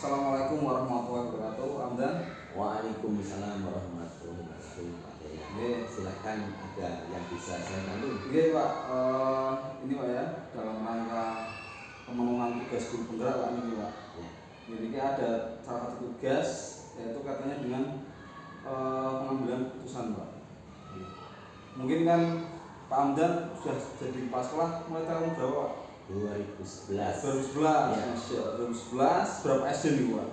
Assalamualaikum warahmatullahi wabarakatuh. Amdan. Waalaikumsalam warahmatullahi wabarakatuh. Pak Jaya. Silakan, ada yang bisa saya bantu? Oke Pak, ini Pak ya, dalam rangka pemenuhan tugas guru penggerak Pak ini Pak. Ya. Jadi ada salah satu tugas yaitu katanya dengan pengambilan keputusan Pak. Mungkin kan Pak Amdan sudah jadi kepala sekolah mulai tahun berapa Pak? 2011. 2011. Ya. 2011 berapa SD nih Pak?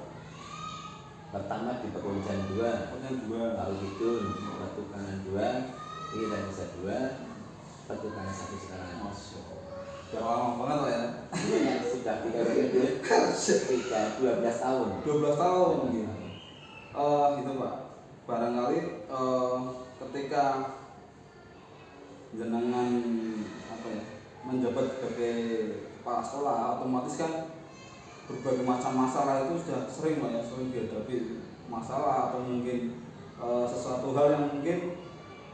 Pertama di Pekojan 2, Pokoknya 2. lalu itu Petukangan 2, Indonesia 2, Petukangan 1 sekarang. Masya Allah. Udah lama banget Pak ya. Ini sudah 3 periode, 12 tahun. 12 tahun gitu. Gitu Pak. Barangkali ketika jenengan menjabat sebagai kepala sekolah, otomatis kan berbagai macam masalah itu sudah sering Pak ya, sering dihadapi masalah atau mungkin sesuatu hal yang mungkin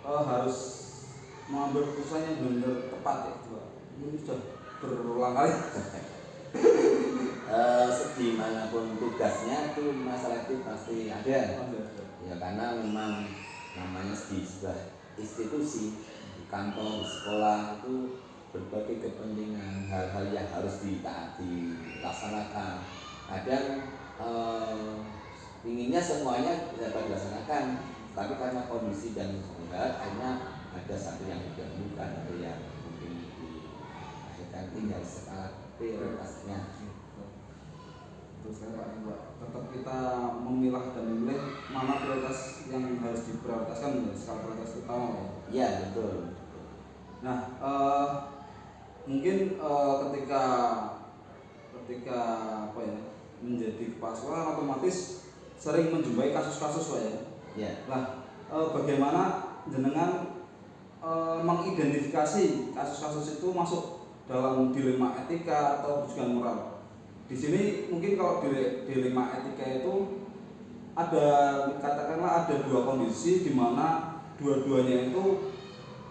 harus mengambil keputusan yang benar tepat ya Pak. Ini sudah berulang kali. Dimanapun tugasnya itu masalah itu pasti ada. Ya karena memang namanya di sebuah institusi, di kantor, di sekolah itu berbagai kepentingan, hal-hal yang harus dilaksanakan. Kadang inginnya semuanya dapat dilaksanakan, tapi karena kondisi dan keadaan akhirnya ada satu yang didahulukan atau yang mungkin diakhirkan tinggal skala prioritasnya. Terus kan Pak, tetap kita memilah dan memilih mana prioritas yang harus diprioritaskan dari skala prioritas utama Pak. Iya betul. Nah, mungkin ketika menjadi kepala sekolah otomatis sering menjumpai kasus-kasus Pak ya. Ya. Nah, bagaimana jenengan mengidentifikasi kasus-kasus itu masuk dalam dilema etika atau rujukan moral? Di sini mungkin kalau dilema etika itu ada, katakanlah ada dua kondisi di mana dua-duanya itu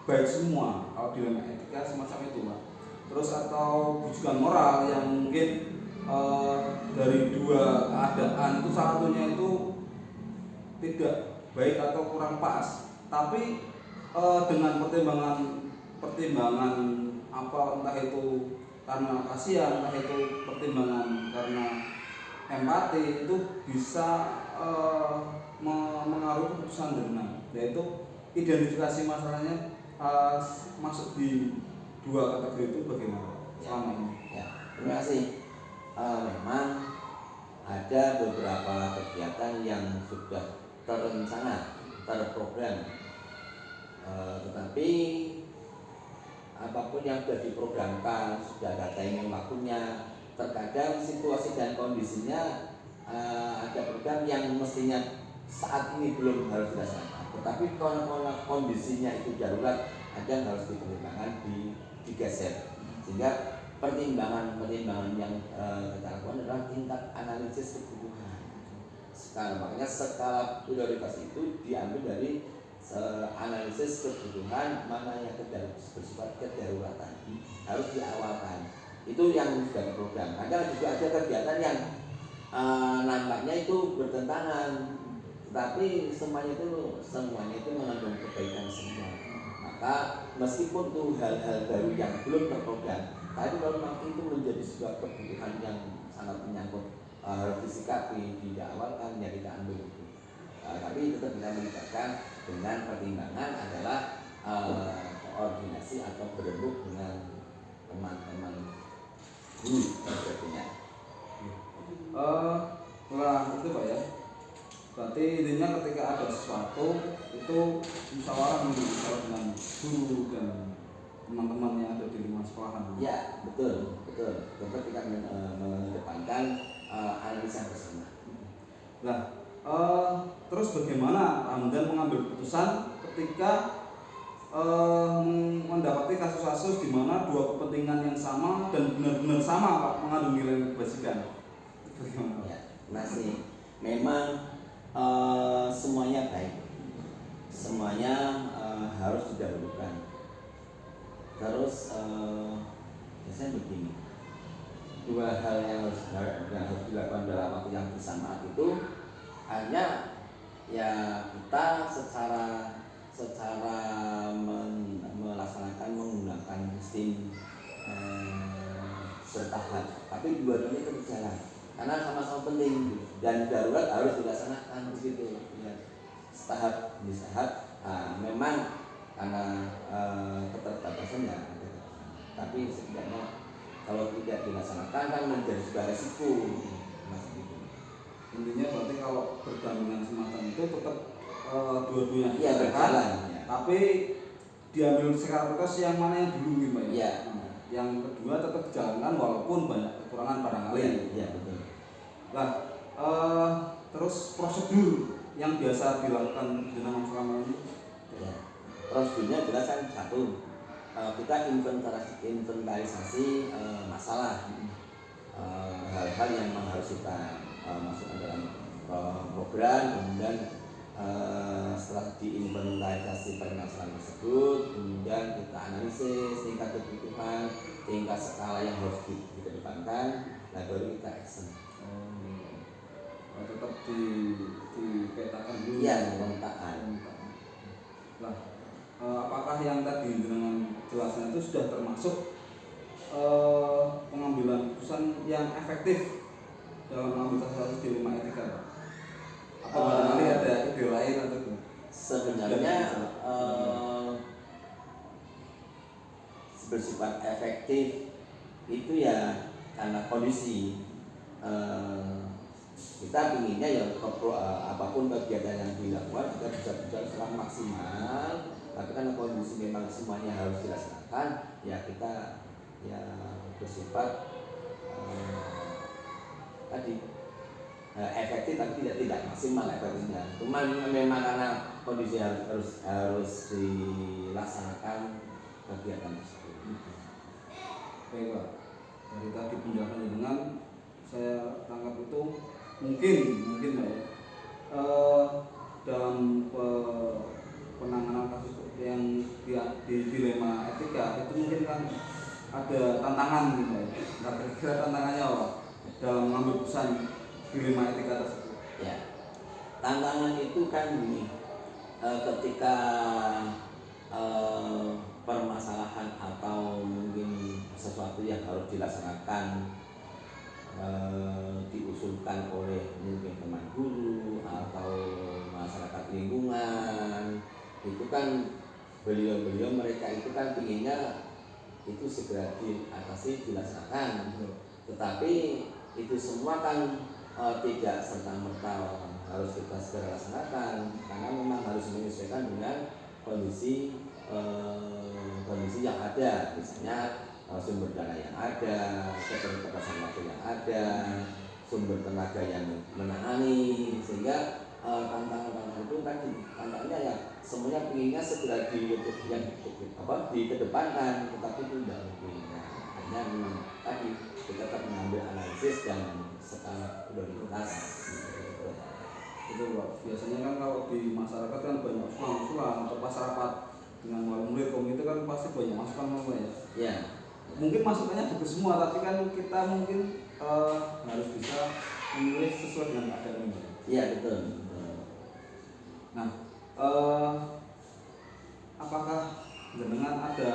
baik semua. Kalau dilema etika semacam itu Pak. Terus atau rujukan moral yang mungkin dari dua keadaan itu salah satunya itu tidak baik atau kurang pas, tapi dengan pertimbangan apa, entah itu karena kasihan, entah itu pertimbangan karena empati, itu bisa mengaruhi keputusan jenengan. Yaitu identifikasi masalahnya masuk di dua kategori itu bagaimana selama ini? Ya, terima kasih. Memang ada beberapa kegiatan yang sudah terencana, terprogram, tetapi apapun yang sudah diprogramkan, sudah ada timing waktunya, terkadang situasi dan kondisinya ada program yang mestinya saat ini belum harus dilaksanakan, tetapi kalau kondisinya itu darurat, ada yang harus dipertimbangkan digeser, sehingga pertimbangan yang kita lakukan adalah tingkat analisis kebutuhan. Sekarang makanya skala prioritas itu diambil dari analisis kebutuhan mana yang bersifat kedaruratan harus diawalkan. Itu yang sudah diprogram. Kadang juga ada kegiatan yang nampaknya itu bertentangan, tetapi semuanya itu mengandung kebaikan semua. Maka meskipun itu hal-hal baru yang belum terprogram, tapi kalau memang itu menjadi sebuah kebutuhan yang sangat menyangkut, harus disikapi, diawalkan, ya kita ambil itu. Tapi tetap kita melibatkan dengan pertimbangan adalah koordinasi atau berembuk dengan teman-teman guru sebagainya. Itu Pak ya. Berarti intinya ketika ada sesuatu itu musyawarah dengan guru dan teman-teman yang ada di lingkungan sekolahan. Ya betul. Tetap kita mengedepankan analisa bersama. Nah, terus bagaimana Amdan mengambil keputusan ketika mendapati kasus-kasus di mana dua kepentingan yang sama dan benar-benar sama Pak, mengandung nilai kebajikan? Bagaimana? Ya, masih memang semuanya baik, semuanya harus didahulukan. Terus biasanya begini, dua hal yang harus dilakukan dalam waktu yang bersamaan itu hanya ya kita secara melaksanakan menggunakan sistem bertahap, tapi dua-duanya itu berjalan karena sama-sama penting dan darurat harus dilaksanakan begitu ya, setahap demi setahap. Memang karena keterbatasannya ada, tapi setidaknya kalau tidak dilaksanakan kan menjadi sebuah resiko. Intinya berarti kalau berdampingan semacam itu tetap dua-duanya Iya berjalan ya. Tapi diambil secara prioritas yang mana yang dulu gitu Pak ya? Iya. Yang kedua tetap dijalankan walaupun banyak kekurangan barangkali. Iya betul. Nah, terus prosedur yang biasa dilakukan dengan selama ini? Ya. Prosedurnya jelas kan satu, kita inventarisasi masalah, hal-hal yang memang harus kita masukkan dalam program. Kemudian setelah diinventarisasi permasalahan tersebut, kemudian kita analisis tingkat kebutuhan, tingkat skala yang harus dikedepankan, nah baru kita action. Tetap dipetakan dulu. Iya, pemetaan. Nah, apakah yang tadi dengan jelasnya itu sudah termasuk pengambilan keputusan yang efektif dalam mengambil kasus dilema etika, Pak? Apa barangkali ada ide lain atau sebenarnya bersifat efektif itu ya karena kondisi kita inginnya ya apapun kegiatan yang dilakukan kita bisa berjalan secara maksimal, tapi karena kondisi memang semuanya harus dilaksanakan ya kita ya bersifat tadi efektif tapi tidak maksimal efektifnya. Cuma memang karena kondisi harus dilaksanakan kegiatan tersebut. Baik Pak, dari tadi penjelasan dengan saya tangkap itu mungkin Pak ya, dalam penanganan kasus yang di dilema etika itu mungkin kan ada tantangan gitu ya. Nah, kira-kira tantangannya apa dalam mengambil keputusan dilema etika tersebut? Ya, tantangan itu kan gini, ketika permasalahan atau mungkin sesuatu yang harus dilaksanakan diusulkan oleh mungkin teman guru atau masyarakat lingkungan, itu kan beliau mereka itu kan inginnya itu segera diatasi dilaksanakan, tetapi itu semua kan tidak serta-merta harus kita segera laksanakan karena memang harus menyesuaikan dengan kondisi yang ada, misalnya sumber dana yang ada, keterbatasan waktu yang ada, sumber tenaga yang menangani, sehingga tantangan itu tadi tantangannya ya semuanya inginnya segera dikedepankan, tetapi itu tidak mungkin. Hanya memang tadi kita tetap mengambil analisis dan skala prioritas. Itu Pak, biasanya kan kalau di masyarakat kan banyak usulan atau masyarakat dengan wali murid itu kan pasti banyak masukan ya. Ya. Mungkin masukannya bagus semua, tapi kan kita mungkin harus bisa memilih sesuai dengan keadaan. Iya betul. Nah, apakah dengan ada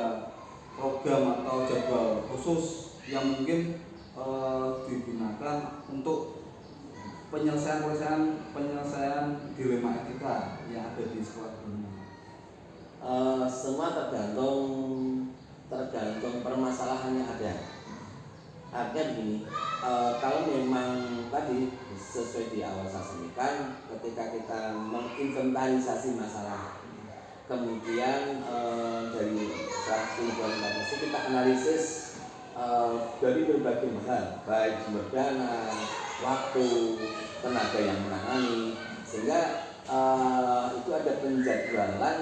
program atau jadwal khusus yang mungkin digunakan untuk penyelesaian dilema etika yang ada di sekolah ini? Semua tergantung permasalahan yang ada. Artinya begini, kalau memang tadi sesuai di awal saya sampaikan, ketika kita menginventarisasi masalah, kemudian dari strategi implementasi kita analisis dari berbagai hal, baik sumber dana, waktu, tenaga yang menangani, sehingga itu ada penjadwalan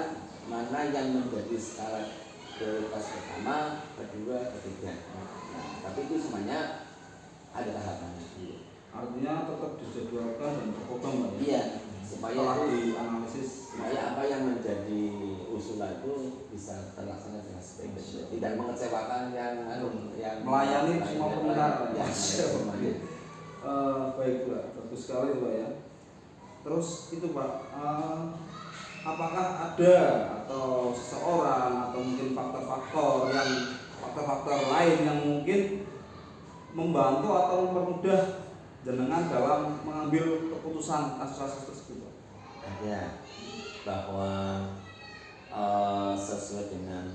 mana yang menjadi skala prioritas pertama, kedua, ketiga. Nah, tapi itu semuanya ada tahapannya. Artinya tetap dijadwalkan dan berkembang, Pak. Iya, setelah dianalisis supaya apa yang menjadi usulan itu bisa terlaksana dengan sebaik-baiknya, tidak mengecewakan yang melayani semua pengendara. Baik Pak, bagus sekali Pak ya. Terus itu Pak, apakah ada atau seseorang atau mungkin faktor-faktor lain yang mungkin membantu atau mempermudah jenengan dalam mengambil keputusan kasus-kasus tersebut? Ada, bahwa sesuai dengan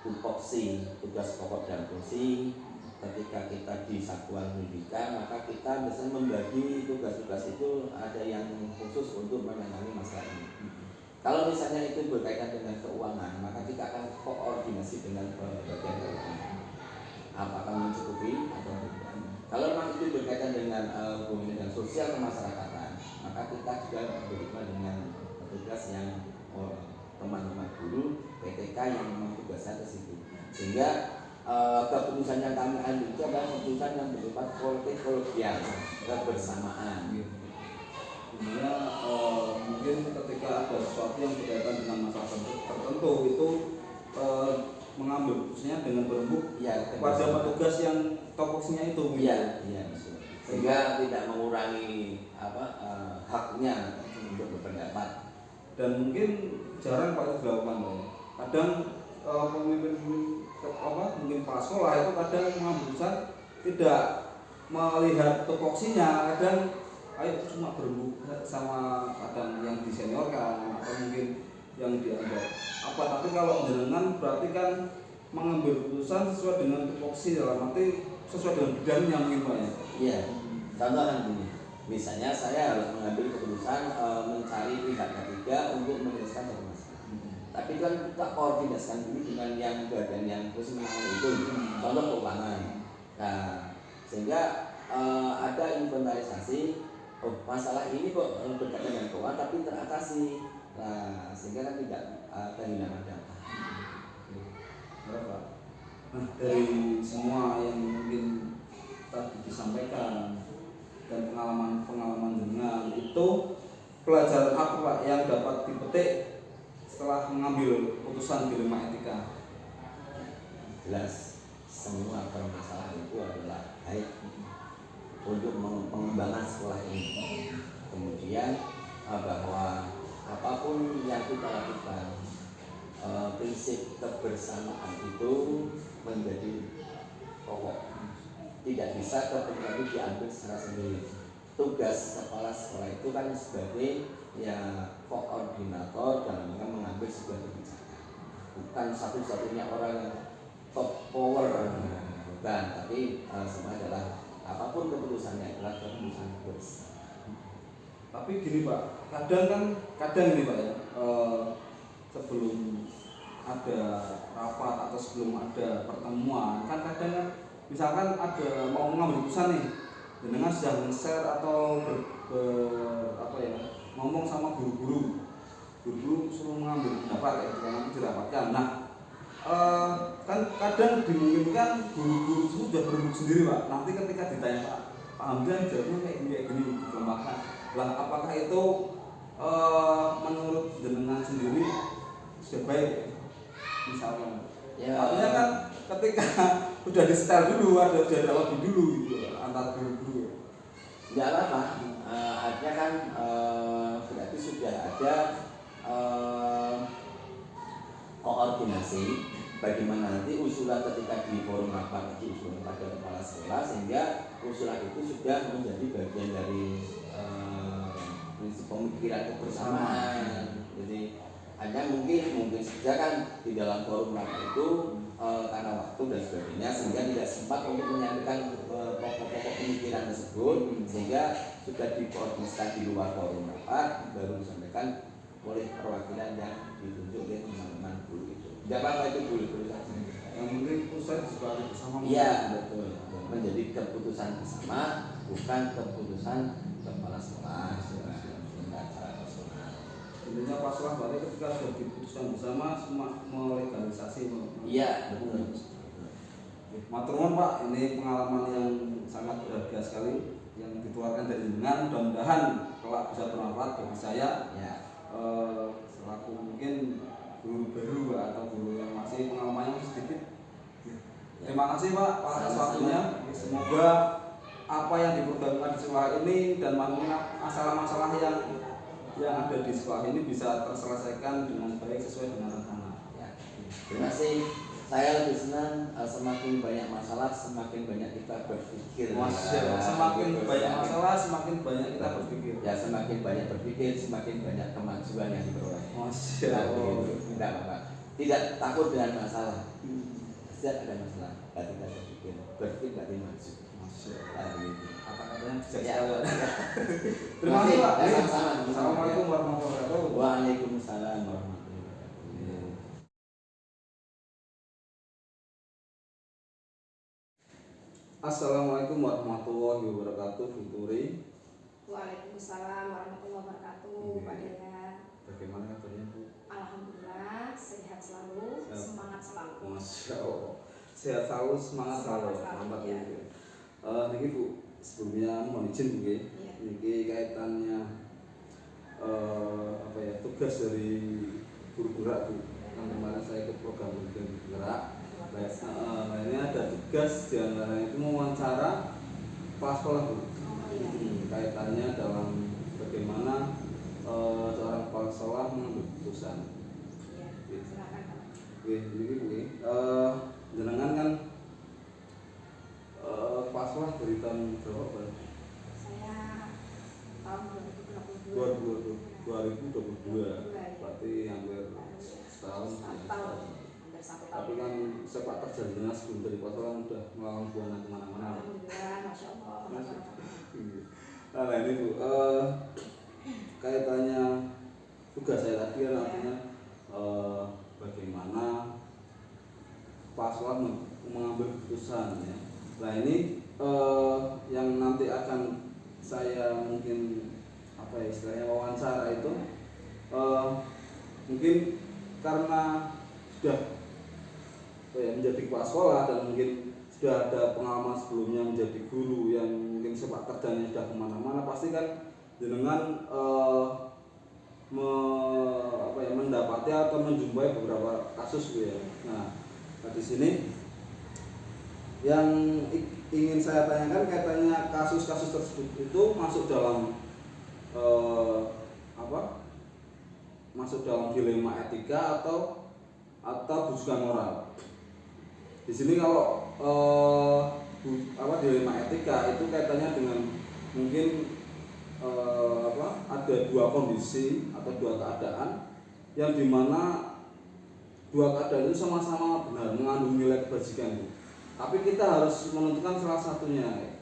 tupoksi tugas pokok dan fungsi ketika kita di satuan pendidikan, maka kita biasanya membagi tugas-tugas itu ada yang khusus untuk menangani masalah ini. Kalau misalnya itu berkaitan dengan keuangan, maka kita akan koordinasi dengan bagian keuangan. Apakah mencukupi atau tidak? Kalau memang itu berkaitan dengan hubungan dengan sosial kemasyarakatan, maka kita juga berhubungan dengan petugas yang teman-teman guru PTK yang memang tugasnya ke situ. Sehingga keputusan yang kami ambil itu adalah keputusan yang bersifat kolegial, kebersamaan. Sebenarnya mungkin ketika ada sesuatu yang berkaitan dengan masalah tertentu itu mengambil khususnya dengan berembuk pada petugas yang topoksinya itu. Iya. Sehingga tidak mengurangi haknya untuk berpendapat. Dan mungkin jarang Pak itu dilakukan. Kadang pemimpin mungkin kepala sekolah itu kadang mengambil keputusan tidak melihat topoksinya, kadang ayo cuma berembuk sama kadang yang diseniorkan atau mungkin yang dianggap apa, tapi kalau jenengan berarti kan mengambil keputusan sesuai dengan tupoksi, dalam arti sesuai dengan bidangnya mungkin Pak ya. Iya. Contoh kan gini, misalnya saya harus mengambil keputusan mencari pihak ketiga untuk menyelesaikan satu masalah. Tapi kan kita koordinasikan dulu dengan yang bagian yang khusus menangani itu. Contoh keuangan. Nah, sehingga ada inventarisasi. Oh, masalah ini kok berkaitan dengan keuangan tapi teratasi. Nah, sehingga kan tidak kehilangan data. Nah, dari semua yang mungkin tadi disampaikan dan pengalaman jenengan itu, pelajaran apa Pak yang dapat dipetik setelah mengambil putusan dilema etika? Jelas semua permasalahan itu adalah baik untuk pengembangan sekolah ini. Kemudian bahwa apapun yang kita lakukan, prinsip kebersamaan itu menjadi pokok. Tidak bisa kepentingan itu diambil secara sendiri. Tugas kepala sekolah itu kan sebagai koordinator dalam mengambil sebuah kebijakan. Bukan satu-satunya orang yang top power, bukan. Tapi semua adalah apapun keputusannya adalah keputusan bersama. Tapi gini Pak, kadang ini Pak ya, sebelum ada rapat atau sebelum ada pertemuan kan kadang kan misalkan ada mau mengambil keputusan nih, jenengan sedang share atau ngomong sama guru-guru suruh mengambil pendapat ya, nanti dirapatkan. Nah, kan kadang dimungkinkan guru-guru itu sudah berembuk sendiri Pak. Nanti ketika ditanya Pak Hamdan jawabnya kayak gini dikembangkan. Lah, apakah itu menurut jenengan sendiri sudah baik? Misalnya, artinya kan ketika sudah di setel dulu, sudah ada lobby dulu gitu antar guru-guru. Tidak apa-apa, artinya kan berarti sudah ada koordinasi bagaimana nanti usulan ketika di forum rapat diusulkan pada kepala sekolah, sehingga usulan itu sudah menjadi bagian dari prinsip pemikiran kebersamaan. Jadi hanya mungkin saja kan di dalam forum rapat itu karena waktu dan sebagainya sehingga tidak sempat untuk menyampaikan pokok-pokok pemikiran tersebut, sehingga sudah dikoordinasikan di luar forum rapat baru disampaikan oleh perwakilan yang ditunjuk oleh teman-teman guru itu. Tidak apa-apa, itu guru-guru saja. Yang penting pusat disepakati bersama. Iya, betul. Menjadi keputusan bersama, bukan keputusan kepala sekolah. Intinya pasrah berarti ketika sudah diputuskan bersama semua melegalisasi. Iya, betul. Matur nuwun Pak, ini pengalaman yang sangat berharga sekali. yang dikeluarkan dari jenengan mudah-mudahan kelak bisa bermanfaat bagi saya Ya. selaku mungkin guru baru atau guru yang masih pengalamannya sedikit. Terima kasih Pak atas waktunya. Semoga apa yang dipergawekan di sekolah ini dan masalah-masalah yang ada di sekolah ini bisa terselesaikan dengan baik sesuai dengan rencana. Ya. Terima kasih. Saya lebih senang semakin banyak masalah, semakin banyak kita berpikir. Semakin banyak masalah, semakin banyak kita berpikir. Ya, semakin banyak berpikir, semakin banyak kemajuan yang diperoleh. Masya Nah, Allah. begitu. Tidak apa-apa. Tidak takut dengan masalah. Setiap ada masalah, berarti kita berpikir. Berpikir berarti maju. Masya Nah, Allah. begitu. Kata-katanya bijak Ya. sekali. Terima kasih Pak. Ya, sama-sama. Assalamualaikum warahmatullahi wabarakatuh. Waalaikumsalam warahmatullahi wabarakatuh. Assalamualaikum warahmatullahi wabarakatuh, Bu Turi. Waalaikumsalam warahmatullahi wabarakatuh, Pak Dea. Bagaimana kabarnya Bu? Alhamdulillah sehat selalu, Sehat. semangat selalu. Masya Allah. Sehat selalu, semangat selalu. Semangat selalu, Mantap ya. Bu. Niki Bu, sebelumnya mohon izin Bu. Iya. Niki kaitannya apa ya, tugas dari guru gerak Bu. Yang kemarin saya ikut program guru gerak. Nah, ini ada tugas diantaranya itu mewawancara kepala sekolah Bu. Oh iya. Kaitannya dalam bagaimana seorang kepala sekolah mengambil keputusan. Iya. Silakan Pak. Oke, ini Bu. Jenengan kan kepala sekolah dari tahun berapa Pak? Saya tahun 2022. 2022. Berarti hampir setahun. Satu tahun. Hampir satu tahun. Tapi kan sepak terjadinya sebelum dari kepala sekolah udah melawan buana kemana-mana. Alhamdulillah, masya Allah. Nah ini Bu, kaitannya tugas saya tadi kan artinya bagaimana kepala sekolah mengambil keputusan ya. Nah ini yang nanti akan saya mungkin apa ya istilahnya wawancara itu mungkin karena sudah menjadi kepala sekolah dan mungkin sudah ada pengalaman sebelumnya menjadi guru yang mungkin sepak terjangnya sudah kemana-mana, pasti kan jenengan mendapati atau menjumpai beberapa kasus Bu ya. Nah di sini yang ingin saya tanyakan kaitannya kasus-kasus tersebut itu masuk dalam masuk dalam dilema etika atau bujukan moral. Di sini kalau dilema etika itu kaitannya dengan mungkin ada dua kondisi atau dua keadaan yang dimana dua keadaan itu sama-sama benar mengandung nilai kebajikan, tapi kita harus menentukan salah satunya.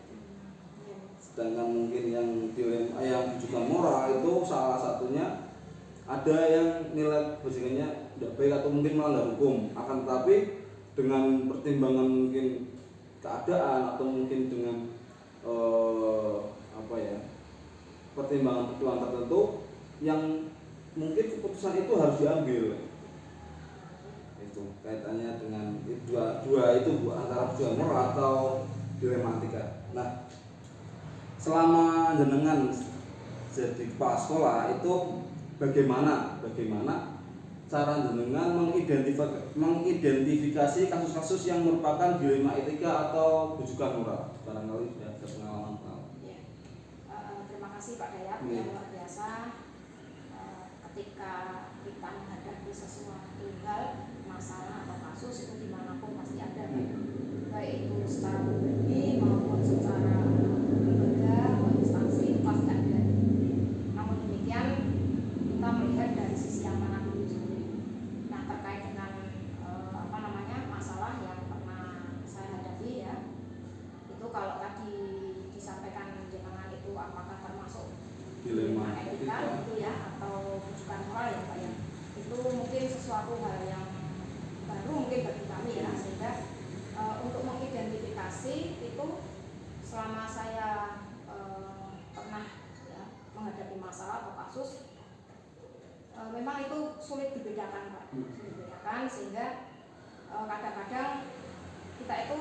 Sedangkan mungkin yang dilema yang bujukan moral itu salah satunya ada yang nilai kebajikannya tidak baik atau mungkin melanggar hukum, akan tetapi dengan pertimbangan mungkin keadaan atau mungkin dengan pertimbangan tertentu yang mungkin keputusan itu harus diambil. Itu kaitannya dengan dua itu Bu, antara bujukan moral atau dilema etika. Nah, selama jenengan jadi kepala sekolah itu bagaimana cara jenengan mengidentifikasi kasus-kasus yang merupakan dilema etika atau bujukan moral? Barangkali sudah ada pengalaman. Ya. Terima kasih Pak Dayat, Iya. yang luar biasa. Ketika kita menghadapi sesuatu hal, masalah atau kasus itu dimanapun pasti ada, baik itu secara pribadi maupun secara lembaga atau instansi pasti ada. Namun demikian kita melihat dari sisi yang mana dulu sendiri. Nah terkait dengan masalah yang pernah saya hadapi ya, itu kalau tadi disampaikan jenengan itu apakah termasuk Dilema etika gitu ya atau bujukan moral ya Pak ya, itu mungkin sesuatu hal yang baru mungkin bagi kami ya, sehingga untuk mengidentifikasi itu selama saya pernah ya, menghadapi masalah atau kasus memang itu sulit dibedakan Pak, sulit dibedakan sehingga kadang-kadang kita itu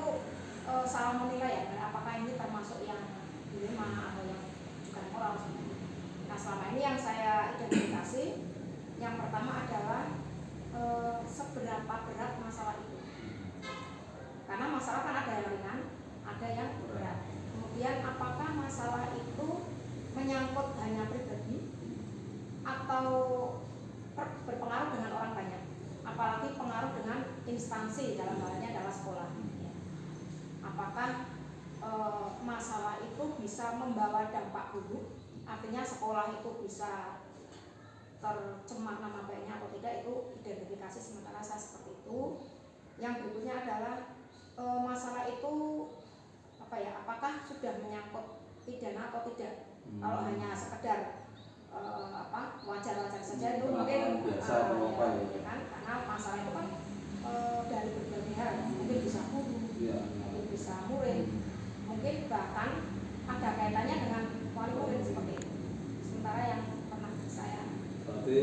salah menilai ya, apakah ini termasuk yang dilema atau yang bukan moral. Nah selama ini yang saya identifikasi, yang pertama adalah seberapa berat masalah itu. Karena masalah kan ada yang ringan, ada yang berat. Kemudian apakah masalah itu menyangkut hanya pribadi atau berpengaruh dengan orang banyak, apalagi pengaruh dengan instansi, dalam halnya adalah sekolah. Apakah masalah itu bisa membawa dampak buruk, artinya sekolah itu bisa tercemar nama baiknya atau tidak, itu identifikasi sementara saya seperti itu. Yang berikutnya adalah masalah itu apakah sudah menyangkut pidana atau tidak. Kalau hanya sekedar wajar-wajar saja itu mungkin biasa kan, karena masalah itu kan dari berbagai hal, mungkin bisa guru, mungkin bisa murid, mungkin bahkan ada kaitannya dengan wali murid seperti itu. Sementara yang pernah saya berarti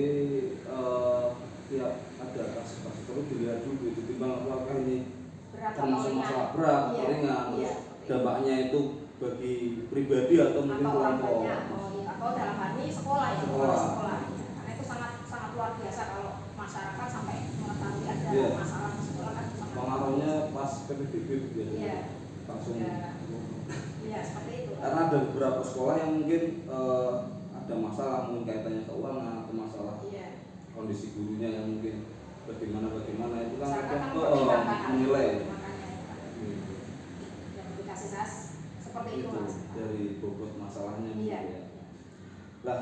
tiap ada kasus-kasus terus dilihat dulu itu timbang apakah ini berat termasuk atau masalah berat atau ringan, terus dampaknya itu bagi pribadi atau mungkin atau orang kelompok. banyak atau dalam hal ini sekolah ya, sekolah. Karena itu sangat luar biasa kalau masyarakat sampai mengetahui ada masalah di sekolah kan sangat pengaruhnya pas PPDB biasanya langsung seperti itu. Karena ada beberapa sekolah yang mungkin ada masalah, mungkin kaitannya keuangan atau masalah kondisi gurunya yang mungkin bagaimana itu kan menilai seperti itu dari bobot masalahnya. Lah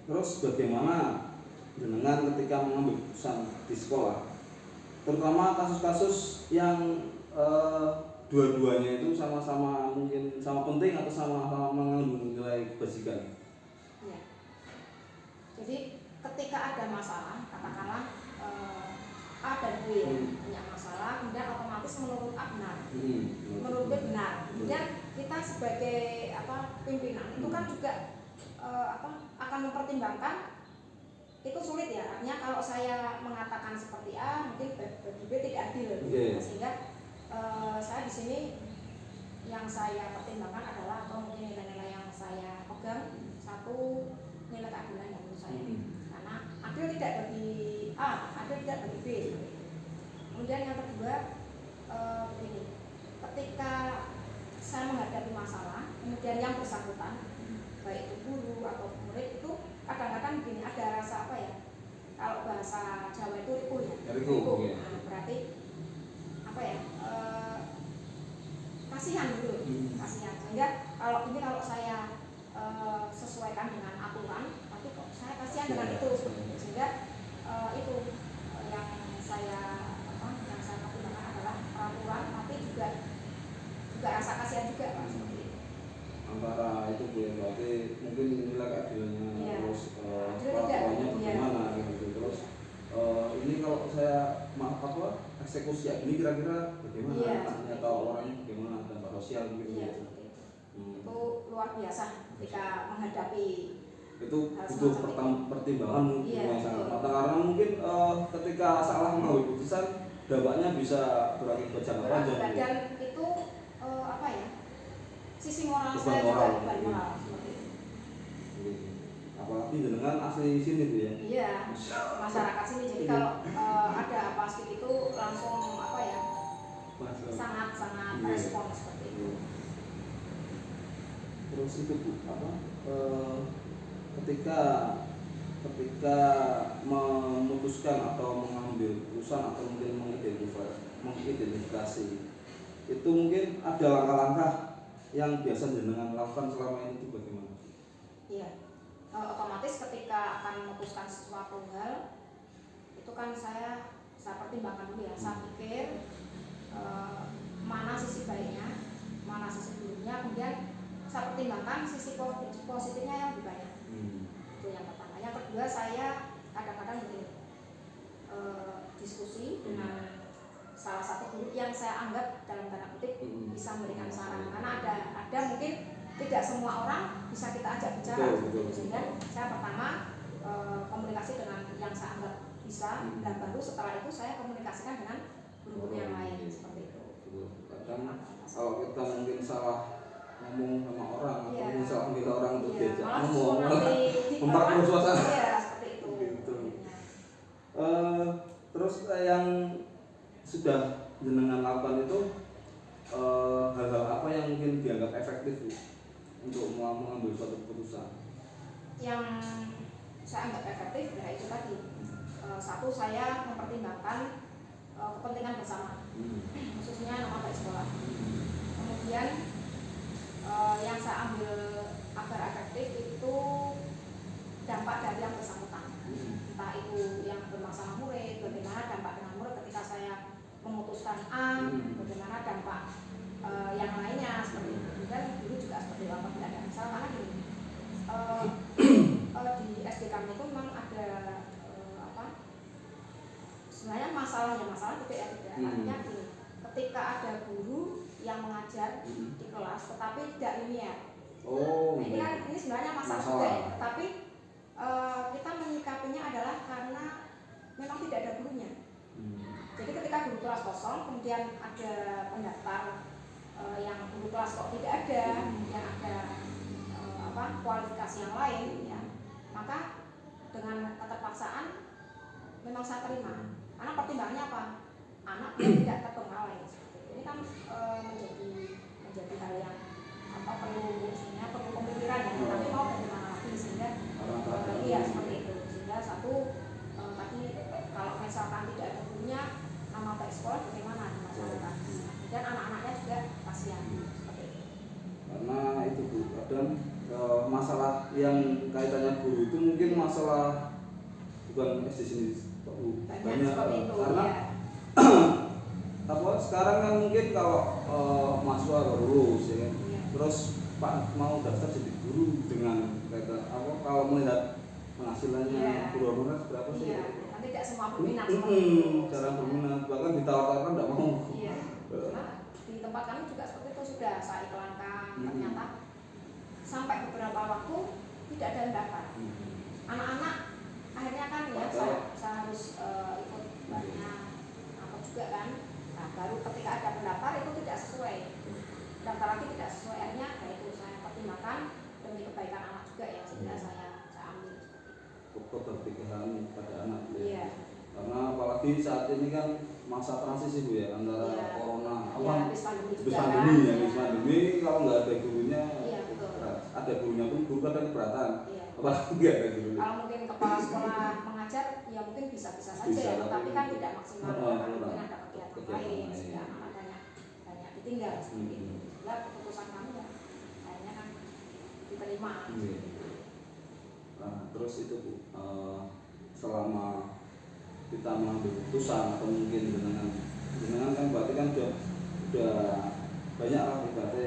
terus bagaimana dengan ketika mengambil keputusan di sekolah, terutama kasus-kasus yang dua-duanya itu sama-sama mungkin sama penting atau sama-sama mengandung nilai kebajikan. Jadi ketika ada masalah, katakanlah A dan B punya masalah, kemudian otomatis menurut A benar, menurut B benar. Kemudian kita sebagai pimpinan itu kan juga akan mempertimbangkan, itu sulit ya. Artinya kalau saya mengatakan seperti A, mungkin bagi B tidak adil. Sehingga saya di sini yang saya pertimbangkan adalah atau mungkin nilai-nilai yang saya pegang, satu, nilai keadilan yang menurut saya. Karena adil tidak bagi A, adil tidak bagi B. Kemudian yang kedua, begini, ketika saya menghadapi masalah, kemudian yang bersangkutan, baik itu guru atau murid, itu kadang-kadang begini, ada rasa kalau bahasa Jawa itu ripuh ya. Nah, berarti kasihan gitu, kasihan. Sehingga kalau saya sesuaikan dengan aturan, tapi kok saya kasihan dengan itu, sehingga itu yang saya pertimbangkan adalah peraturan, tapi juga rasa kasihan juga Pak, seperti itu. Antara itu berarti mungkin nilai keadilannya, terus peraturannya bagaimana gitu. Terus ini kalau saya eksekusi ini kira-kira bagaimana, atau orangnya bagaimana, dampak sosial mungkin gitu. Itu luar biasa ketika menghadapi itu butuh pertimbangan yang sangat matang, karena mungkin ketika salah mengambil keputusan dampaknya bisa berakibat jangka panjang. Dan itu sisi moral saya juga beban moral seperti itu. Apalagi dengan asli sini tuh ya. Iya, masyarakat sini. Jadi kalau ada apa sedikit itu langsung sangat respon seperti itu. Terus itu Bu, ketika memutuskan atau mengambil keputusan atau mungkin mengidentifikasi, itu mungkin ada langkah-langkah yang biasa jenengan lakukan selama ini itu bagaimana? Iya, otomatis ketika akan memutuskan sesuatu hal itu kan saya pertimbangkan dulu ya. Saya pikir mana sisi baiknya, mana sisi buruknya, kemudian saya pertimbangkan sisi positifnya yang lebih banyak. Itu yang pertama. Yang kedua, saya kadang-kadang diskusi dengan salah satu guru yang saya anggap dalam tanda kutip bisa memberikan saran, karena ada mungkin tidak semua orang bisa kita ajak bicara. Sehingga saya pertama komunikasi dengan yang saya anggap bisa, dan baru setelah itu saya komunikasikan dengan guru-guru yang lain seperti itu. Kadang kalau kita mungkin salah ngomong sama orang Iya. atau misal ambil orang untuk Iya, diajak malah ngomong justru nanti di memperkeruh bawah, suasana. iya seperti itu. Gitu. Iya. Terus yang sudah jenengan lakukan itu hal-hal apa yang mungkin dianggap efektif Bu, untuk mengambil suatu keputusan? Yang saya anggap efektif ya itu tadi, satu saya mempertimbangkan kepentingan bersama, khususnya nama baik sekolah. Kemudian yang saya ambil agar efektif itu dampak dari yang bersangkutan, entah itu yang bermasalah murid, bagaimana dampak dengan murid ketika saya memutuskan A, bagaimana dampak yang lainnya seperti itu. Dan dulu juga seperti itu, apabila ada masalah, karena gini, di SD kami itu memang ada sebenarnya masalah tidak ya tidak. Artinya gini, ketika ada guru yang mengajar di kelas tetapi tidak linear. Nah, ini sebenarnya masalah juga ya, tetapi kita menyikapinya adalah karena memang tidak ada gurunya. Jadi ketika guru kelas kosong, kemudian ada pendaftar yang guru kelas kok tidak ada, yang ada kualifikasi yang lain, ya, maka dengan keterpaksaan memang saya terima. Karena pertimbangannya apa? Anak yang tidak terpengawai. Ini kan menjadi hal yang perlu pemikiran ya. Tapi mau bagaimana lagi sehingga iya seperti itu. Sehingga satu tadi kalau misalkan tidak ada gurunya, nama baik sekolah bagaimana di masyarakat. Dan anak-anaknya juga kasihan seperti itu. Karena itu Bu, kadang masalah yang kaitannya guru itu mungkin masalah bukan SD sini banyak itu, karena ya. apa sekarang kan mungkin kalau mahasiswa baru lulus ya kan, Iya. terus Pak mau daftar jadi guru dengan kata apa kalau melihat penghasilannya Iya. guru honorer berapa sih? Iya, nanti tidak semua berminat seperti itu. Cara berminat bahkan ditawarkan tidak mau. Iya. Karena di tempat kami juga seperti itu sudah saya iklankan, ternyata sampai beberapa waktu tidak ada yang daftar. Anak-anak akhirnya kan ya saya harus ikut banyak apa juga kan. Nah baru ketika ada pendaftar itu tidak sesuai, daftar lagi tidak sesuai, akhirnya ya itu saya pertimbangkan demi kebaikan anak juga ya, sehingga saya ambil Keberpihakan pada anak ya. Iya. Karena apalagi saat ini kan masa transisi Bu ya antara Iya. corona Iya, habis pandemi habis juga pandemi kan. ya, habis pandemi kalau nggak ada gurunya Iya, betul. berat. Ada gurunya pun guru kadang keberatan. Iya. Apalagi nggak ada gurunya. Kalau mungkin kepala sekolah mengajar, ya mungkin bisa-bisa saja Bisa, ya, tapi kan tidak maksimal karena kurang. mungkin ada kegiatan lain, sehingga anak banyak ditinggal seperti itu. Sehingga keputusan kami ya, akhirnya kan diterima. Nah, terus itu Bu, selama kita mengambil keputusan atau mungkin dengan kan berarti kan udah banyak lah berarti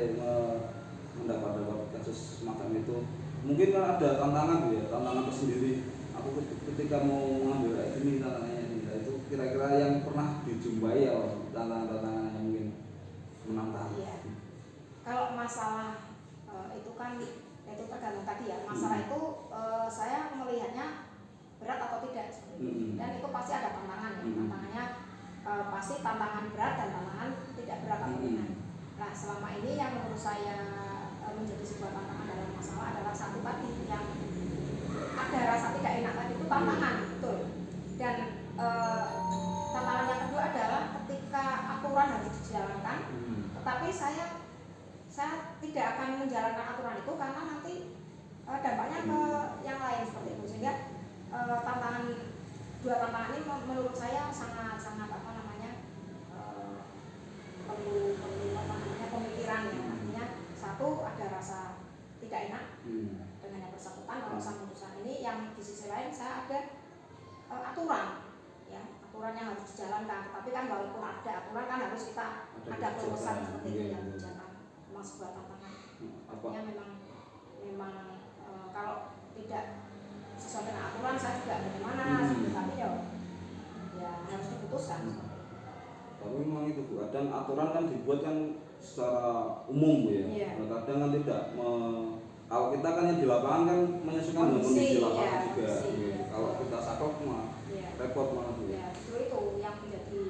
mendapat kasus semacam itu. Mungkin kan ada tantangan Bu ya, tantangan tersendiri. Aku ketika mau mengambil kayak gini tantangannya ini, nah, itu kira-kira yang pernah dijumpai ya tantangan-tantangan yang mungkin menantang. Iya. Kalau masalah itu kan itu tergantung tadi ya. Masalah itu saya melihatnya berat atau tidak seperti itu. Dan itu pasti ada tantangan ya. Tantangannya pasti tantangan berat dan tantangan tidak berat atau ringan. Nah selama ini yang menurut saya menjadi sebuah tantangan dalam masalah adalah satu tadi yang ada rasa tidak enak tadi itu tantangan betul. Dan tantangan yang kedua adalah ketika aturan harus dijalankan, tetapi saya tidak akan menjalankan aturan itu karena nanti dampaknya ke yang lain seperti itu. Sehingga dua tantangan ini menurut saya sangat perlu pemikiran ya. Artinya satu ada rasa tidak enak dengan yang bersangkutan kalau saya memutuskan ini, yang di sisi lain saya ada aturan ya, aturan yang harus dijalankan. Tapi kan walaupun ada aturan kan harus kita ada kelulusan seperti itu yang dijalankan. Memang sebuah tantangan. Artinya memang kalau tidak sesuai dengan aturan saya juga bagaimana tapi ya harus diputuskan. Tapi memang itu Bu, kadang aturan kan dibuat kan secara umum Bu ya. Iya. Kadang kan tidak kalau kita kan yang di lapangan kan menyesuaikan dengan kondisi lapangan ya, juga. kondisi, Gitu. ya. Kalau kita saklek mah repot malah Bu. Ya, justru itu yang menjadi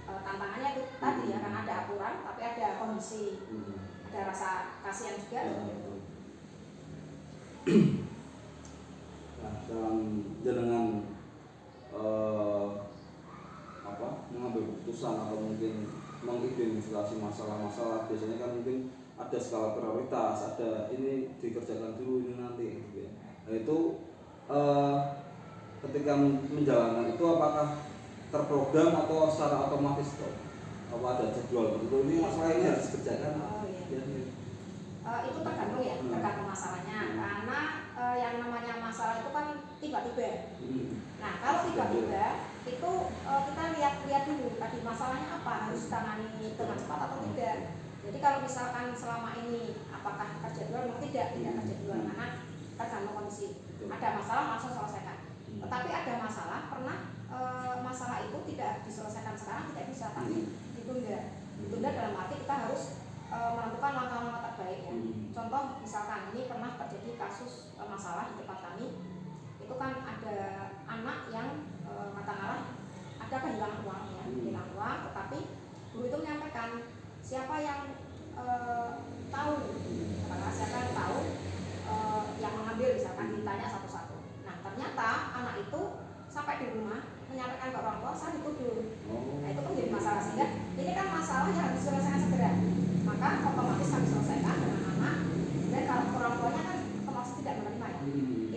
tantangannya itu tadi ya, karena ada aturan tapi ada kondisi kondisi, ada rasa kasihan juga. Nah, dalam jenengan mengambil keputusan atau mungkin mengidentifikasi masalah-masalah, biasanya kan mungkin ada skala prioritas, ada ini dikerjakan dulu, ini nanti gitu ya. Nah itu ketika menjalankan itu apakah terprogram atau secara otomatis tuh? Apa ada jadwal tertentu, ini masalah ini harus dikerjakan? Itu tergantung ya, tergantung masalahnya. Karena yang namanya masalah itu kan tiba-tiba. Nah kalau tiba-tiba itu kita lihat dulu tadi masalahnya apa, harus ditangani dengan cepat atau tidak. Jadi kalau misalkan selama ini apakah terjadwal atau tidak terjadwal, karena tergantung kondisi. Ada masalah langsung selesaikan. Tetapi ada masalah masalah itu tidak diselesaikan sekarang, tidak bisa, tapi ditunda dalam arti kita harus menentukan langkah-langkah terbaik ya. Contoh misalkan ini pernah terjadi kasus masalah di tempat kami, itu kan ada anak yang katakanlah ada kehilangan uang ya, kehilangan uang, tetapi guru itu menyampaikan siapa yang tahu, katakanlah siapa yang tahu yang mengambil, misalkan ditanya satu-satu. Nah ternyata anak itu sampai di rumah menyampaikan ke orang tua saya dituduh. Nah itu kan jadi masalah, sehingga ini kan masalah yang harus diselesaikan segera. Maka otomatis kami selesaikan dengan anak, dan kalau orang tuanya kan otomatis tidak menerima ya.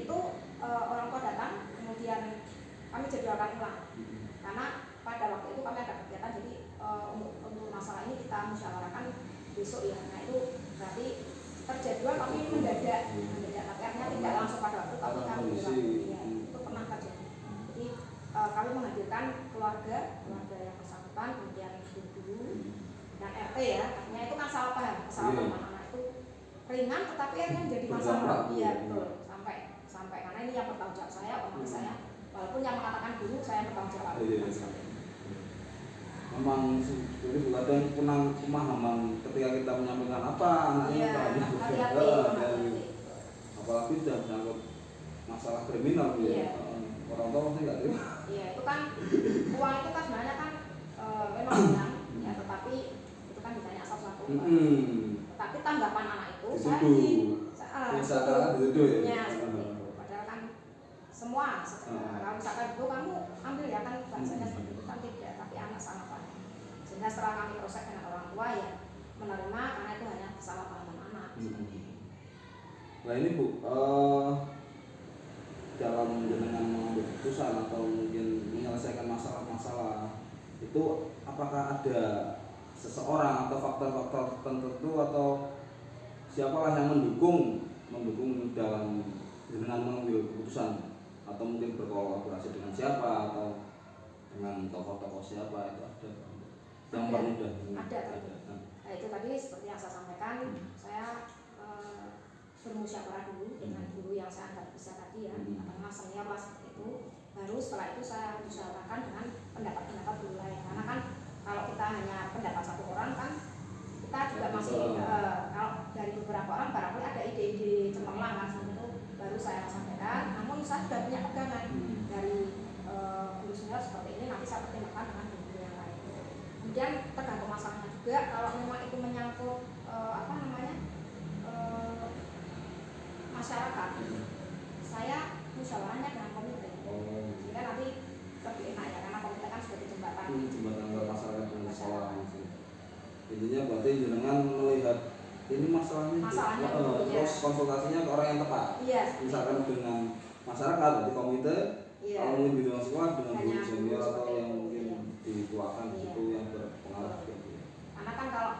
Itu orang tua datang, kemudian kami jadwalkan ulang. Karena pada waktu itu kami ada kegiatan, jadi untuk masalah ini kita musyawarahkan besok ya. Nah itu berarti terjadwal tapi mendadak, tapi artinya tidak langsung pada waktu, tapi kami ya, itu pernah terjadi. Jadi kami menghadirkan keluarga yang bersangkutan, kemudian guru dan RT ya, artinya itu kan salah paham anak itu ringan, tetapi akhirnya menjadi masalah. Iya betul, sampai karena ini yang bertanggung jawab saya, otomatis saya, walaupun yang mengatakan guru saya bertanggung jawab. Memang jadi kadang kurang pemahaman ketika kita menyampaikan apa anaknya hati-hati, apalagi sudah menyangkut masalah kriminal ya. Orang tua pasti nggak terima. Iya itu kan uang itu kan sebenarnya kan memang hilang ya, tetapi itu kan ditanya satu-satu. Tapi tanggapan anak itu saya dituduh ya seperti itu. Padahal kan semua kalau misalkan itu kamu ambil ya kan bahasanya seperti itu kan tidak, tapi anak sangat paham. Sehingga setelah kami proses dengan orang tua ya menerima, karena itu hanya kesalahpahaman anak. Nah ini Bu, dalam dengan mengambil keputusan atau mungkin menyelesaikan masalah-masalah itu apakah ada seseorang atau faktor-faktor tertentu atau siapalah yang mendukung dalam dengan mengambil keputusan, atau mungkin berkolaborasi dengan siapa atau dengan tokoh-tokoh siapa, itu ada yang bermudah? Ada. Nah, itu tadi seperti yang saya sampaikan, saya bermusyawarah dulu dengan guru yang saya anggap bisa tadi ya, karena senior lah seperti itu. Baru setelah itu saya musyawarahkan dengan pendapat-pendapat guru lain, karena kan kalau kita hanya pendapat satu orang kan kita juga masih kalau dari beberapa orang barangkali ada ide-ide cemerlang kan, seperti itu baru saya sampaikan. Namun saya sudah punya pegangan dari guru senior seperti ini, nanti saya pertimbangkan dengan guru yang lain. Kemudian tergantung masalahnya juga, kalau memang itu menyangkut masyarakat, saya musyawarahnya dengan komite. Sehingga nanti lebih enak ya, karena komite kan sebagai jembatan ke masyarakat dan masalah. Intinya berarti jenengan melihat ini masalahnya terus konsultasinya ke orang yang tepat. Iya. Misalkan dengan masyarakat, di komite, kalau mungkin di dalam sekolah dengan guru senior atau yang mungkin dituakan itu yang berpengaruh. Karena kan kalau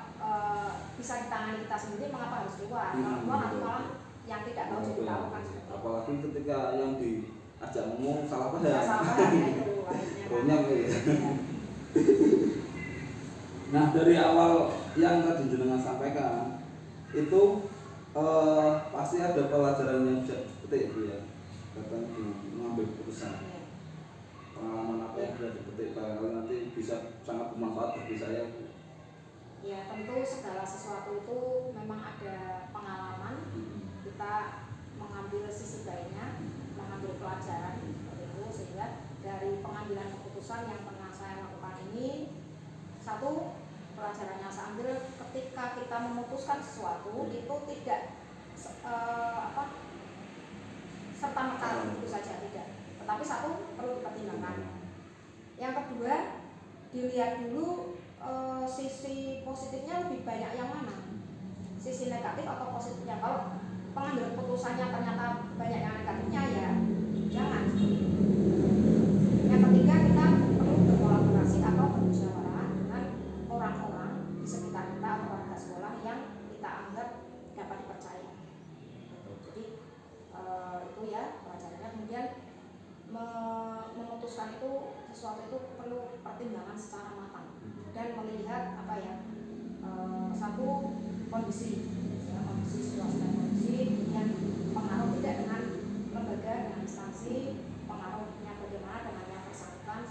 bisa ditangani kita sendiri, mengapa harus keluar? Kalau keluar nanti malah yang tidak tahu jadi tahu kan. Apalagi ketika yang diajak ngomong salah paham. Salah paham ya itu. Nah dari awal yang tadi jenengan sampaikan itu pasti ada pelajaran yang bisa dipetik Bu ya, datang mengambil keputusan. Pengalaman apa yang sudah dipetik barangkali nanti bisa sangat bermanfaat bagi saya. Ya tentu segala sesuatu itu memang ada pengalaman. Kita mengambil sisi baiknya, mengambil pelajaran seperti itu, sehingga dari pengambilan keputusan yang pernah saya lakukan ini, satu pelajarannya saya ambil ketika ketika kita memutuskan sesuatu itu tidak serta merta itu saja, tidak. Tetapi satu perlu dipertimbangkan. Yang kedua, dilihat dulu sisi positifnya lebih banyak yang mana, sisi negatif atau positifnya. Kalau pengambilan keputusannya ternyata banyak yang negatifnya, ya jangan. Yang ketiga, kita perlu berkolaborasi atau bermusyawarah dengan orang-orang di sekitar kita atau warga sekolah yang kita anggap dapat dipercaya. Jadi itu ya pelajarannya. Kemudian memutuskan itu sesuatu itu perlu pertimbangan secara matang dan melihat satu kondisi situasi dan kondisi, kemudian pengaruh tidak dengan lembaga, dengan instansi, pengaruhnya bagaimana dengan yang bersangkutan.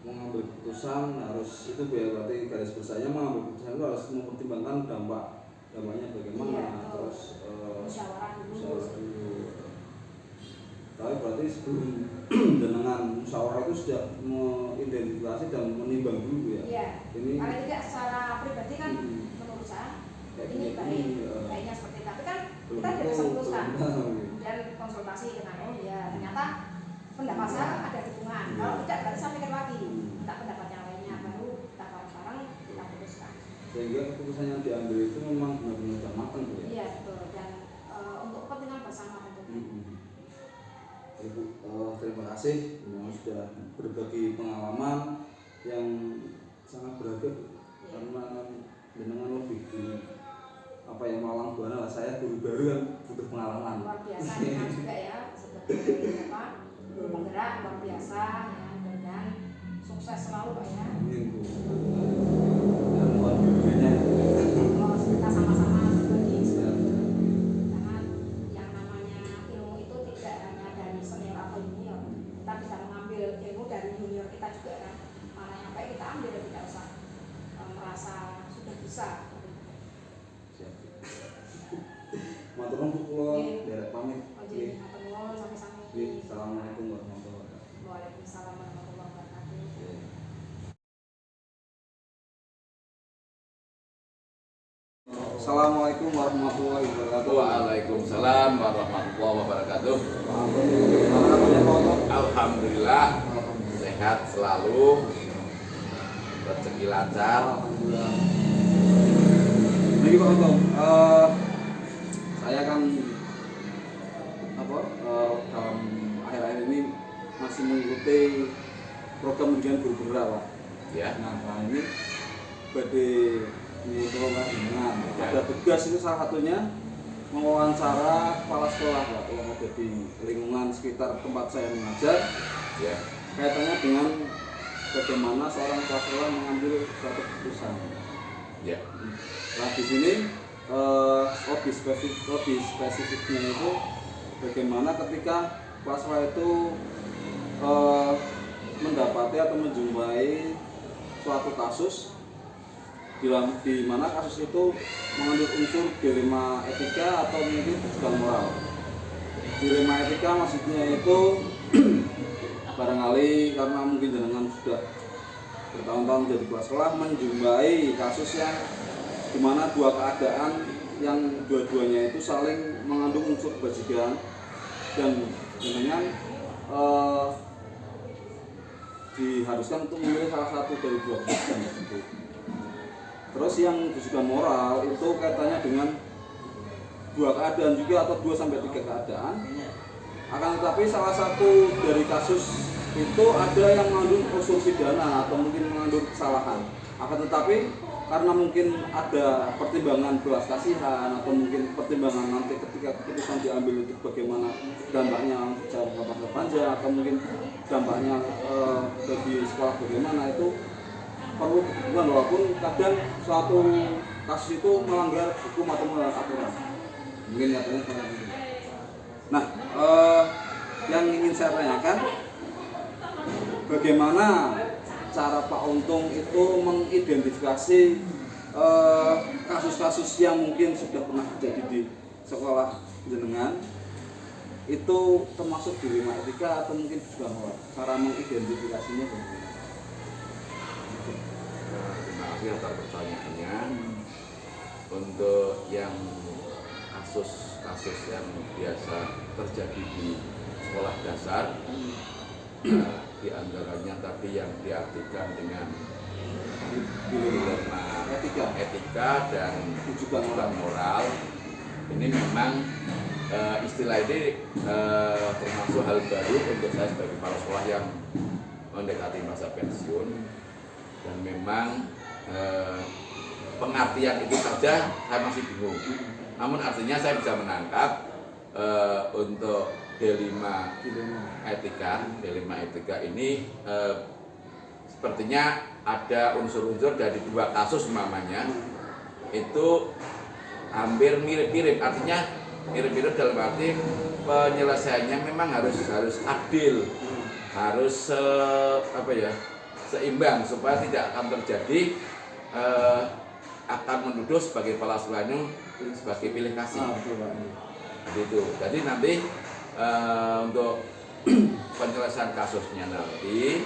Mengambil keputusan harus itu berarti garis besarnya mengambil keputusan itu harus mempertimbangkan dampaknya bagaimana. Iya, terus musyawarah dulu. Tapi berarti sebelum dengan musyawarah itu sudah mengidentifikasi dan menimbang dulu ya. Iya. Ini paling tidak secara pribadi kan menurut saya ini baiknya seperti itu. Tapi kan kita tidak bisa memutuskan. Dan konsultasi dengan ternyata pendapat saya ada dukungan. Kalau tidak berarti saya pikir lagi, minta pendapat yang lainnya, baru kita bareng-bareng kita putuskan. Sehingga keputusan yang diambil itu memang benar-benar sudah matang ya. Iya betul, dan untuk kepentingan bersama tentunya. Ibu, terima kasih yang sudah berbagi pengalaman yang sangat beragam karena dengan lebih malang buana lah, saya guru baru yang butuh pengalaman. Luar biasa dengan juga ya sebagai guru penggerak luar biasa ya, dan sukses selalu Pak ya. Amin Bu. Dan buat videonya kita sama-sama berbagi karena yang namanya ilmu itu tidak hanya dari senior atau junior, kita bisa mengambil ilmu dari junior kita juga kan. Mana yang baik kita ambil, tidak usah merasa sudah bisa. Matur nuwun kula derek pamit. Oke, matur nuwun sampai-sampai. Assalamualaikum warahmatullahi wabarakatuh. Waalaikumsalam warahmatullahi wabarakatuh. Assalamualaikum warahmatullahi wabarakatuh. Waalaikumsalam warahmatullahi wabarakatuh. Alhamdulillah sehat selalu, rezeki lancar. Alhamdulillah. Ini Pak Untung, saya kan dalam akhir-akhir ini masih mengikuti program pendidikan guru gerak Pak. Ya. Nah ini badai ini dengan ada tugas itu salah satunya mewawancara kepala sekolah Pak yang ada di lingkungan sekitar tempat saya mengajar. Ya. Kaitannya dengan bagaimana seorang kepala sekolah mengambil suatu keputusan. Ya. Nah di sini lebih spesifiknya itu bagaimana ketika kepala sekolah itu mendapati atau menjumpai suatu kasus di mana kasus itu mengandung unsur dilema etika atau mungkin kejujuran moral. Dilema etika maksudnya itu barangkali karena mungkin jenengan sudah bertahun-tahun jadi kepala sekolah menjumpai kasus yang dimana dua keadaan yang dua-duanya itu saling mengandung unsur kebajikan dan jenengan diharuskan untuk memilih salah satu dari dua keadaan tersebut. Terus yang kejujuran moral itu kaitannya dengan dua keadaan juga atau 2 sampai 3 keadaan. Akan tetapi salah satu dari kasus itu ada yang mengandung unsur pidana atau mungkin mengandung kesalahan. Akan tetapi karena mungkin ada pertimbangan belas kasihan atau mungkin pertimbangan nanti ketika keputusan diambil itu bagaimana dampaknya jangka panjang atau mungkin dampaknya bagi sekolah bagaimana, itu perlu diperhatikan walaupun kadang suatu kasus itu melanggar hukum atau melanggar aturan. Mungkin nyatanya seperti itu. Nah, yang ingin saya tanyakan, bagaimana cara Pak Untung itu mengidentifikasi kasus-kasus yang mungkin sudah pernah terjadi di sekolah jenengan itu termasuk dilema etika atau mungkin juga cara mengidentifikasinya bagaimana? Terima kasih atas pertanyaannya. Untuk yang kasus-kasus yang biasa terjadi di sekolah dasar, di antaranya tadi yang diartikan dengan dilema etika dan rujukan moral, ini memang istilah ini termasuk hal baru untuk saya sebagai kepala sekolah yang mendekati masa pensiun, dan memang pengertian itu saja saya masih bingung. Namun artinya saya bisa menangkap untuk dilema etika ini sepertinya ada unsur-unsur dari dua kasus umpamanya itu hampir mirip-mirip. Artinya mirip-mirip dalam arti penyelesaiannya memang harus adil, harus seimbang supaya tidak akan terjadi akan menuduh sebagai kepala sekolah itu sebagai pilih kasih. Gitu. Jadi nanti untuk penyelesaian kasusnya nanti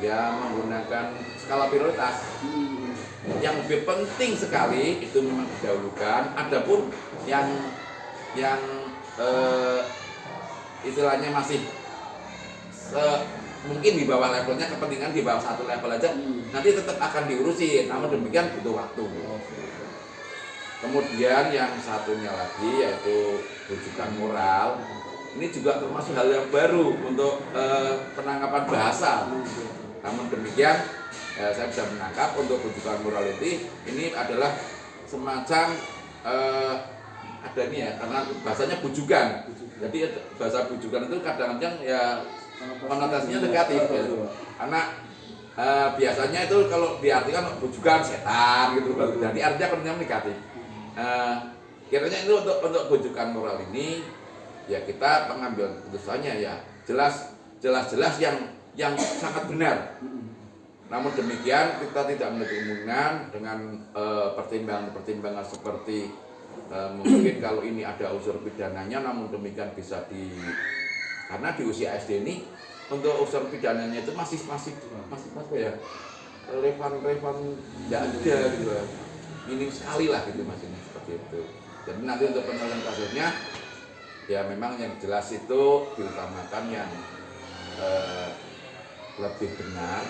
ya menggunakan skala prioritas. Yang lebih penting sekali itu memang didahulukan. Adapun yang istilahnya masih mungkin di bawah levelnya, kepentingan di bawah satu level aja, nanti tetap akan diurusin. Namun demikian butuh waktu. Kemudian yang satunya lagi yaitu rujukan moral. Ini juga termasuk hal yang baru untuk penangkapan bahasa. Namun demikian saya bisa menangkap untuk rujukan moral ini adalah semacam ada ini ya, karena bahasanya bujukan. Jadi bahasa bujukan itu kadang-kadang ya konotasinya negatif ya. Karena biasanya itu kalau diartikan bujukan setan gitu, jadi artinya konotasinya negatif. Kiranya itu untuk bujukan moral ini ya kita pengambil keputusannya ya jelas yang sangat benar. Namun demikian kita tidak menutup kemungkinan dengan pertimbangan seperti mungkin kalau ini ada unsur pidananya, namun demikian bisa karena di usia SD ini untuk unsur pidananya itu masih apa ya, relevan tidak ada gitu, minim sekali lah gitu masih seperti itu. Jadi nanti untuk penyelesaian kasusnya ya memang yang jelas itu diutamakan yang lebih benar.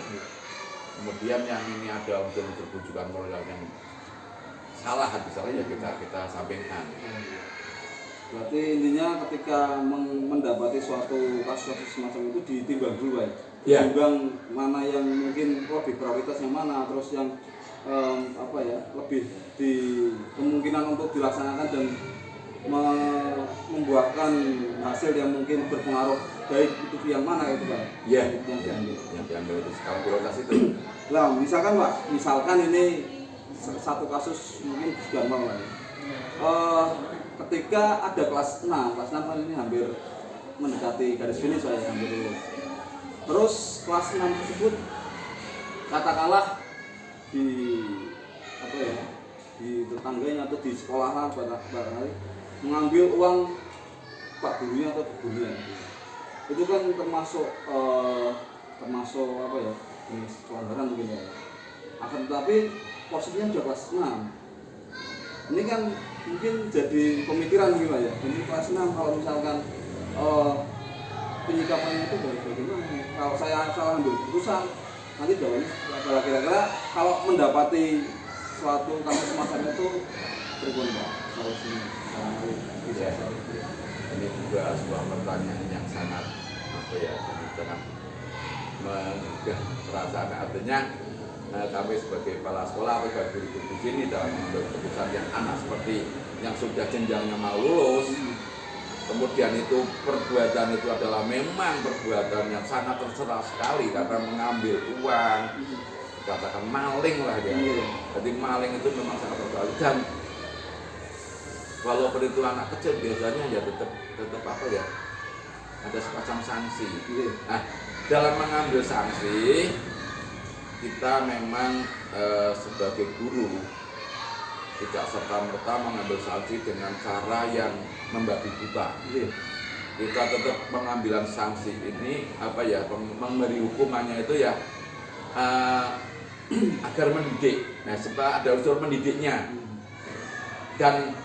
Kemudian yang ini ada unsur-unsur bujukan moral yang salah misalnya ya kita sampaikan. Berarti intinya ketika mendapati suatu kasus semacam itu ditimbang dulu ya. Ditimbang mana yang mungkin lebih prioritas yang mana, terus yang lebih di kemungkinan untuk dilaksanakan dan membuahkan hasil yang mungkin berpengaruh baik itu yang mana itu Pak? Iya. Yang diambil itu skala prioritas itu. Lah misalkan ini satu kasus mungkin juga mau lah. Ketika ada kelas 6 kan ini hampir mendekati garis finish saya hampir lulus. Terus kelas 6 tersebut katakanlah di tetangganya atau di sekolahan barangkali mengambil uang pak gurunya atau bu gurunya. Itu kan termasuk jenis pelanggaran mungkin ya. Akan tetapi posisinya sudah kelas 6. Ini kan mungkin jadi pemikiran gitu ya. Ini kelas 6 kalau misalkan penyikapannya itu bagaimana? Kalau saya salah ambil keputusan, nanti jawabannya kira-kira kalau mendapati suatu kasus semacam itu berikut Pak solusinya. Ini juga sebuah pertanyaan yang sangat sangat menggugah perasaan. Artinya kami sebagai kepala sekolah atau sebagai guru di sini dalam mengambil keputusan yang anak seperti yang sudah jenjangnya mau lulus, kemudian itu perbuatan itu adalah memang perbuatan yang sangat tercela sekali karena mengambil uang, katakan maling lah dia. Jadi maling itu memang sangat tercela, dan walaupun itu anak kecil biasanya ya tetap ada semacam sanksi. Nah, dalam mengambil sanksi kita memang sebagai guru tidak serta-merta mengambil sanksi dengan cara yang membabi buta. Kita tetap pengambilan sanksi ini memberi hukumannya itu ya agar mendidik. Nah, sebab ada unsur mendidiknya. Dan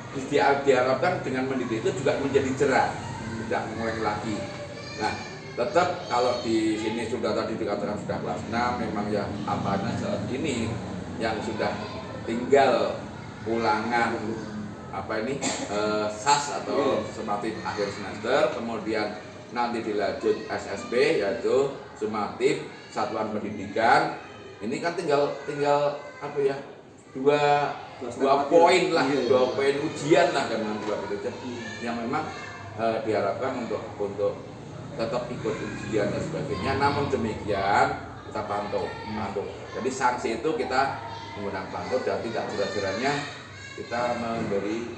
diharapkan dengan mendidik itu juga menjadi cerah, tidak mengulangi lagi. Nah, tetap kalau di sini sudah tadi dikatakan sudah kelas 6, memang ya apanya saat ini yang sudah tinggal ulangan SAS atau sumatif akhir semester, kemudian nanti dilanjut SSB yaitu sumatif satuan pendidikan. Ini kan tinggal dua poin lah, 2 poin ujian lah dengan 2 itu yang memang diharapkan untuk tetap ikut ujian dan sebagainya. Namun demikian kita pantau. Jadi sanksi itu kita menggunakan pantau dan tidak jelas-jelasnya kita memberi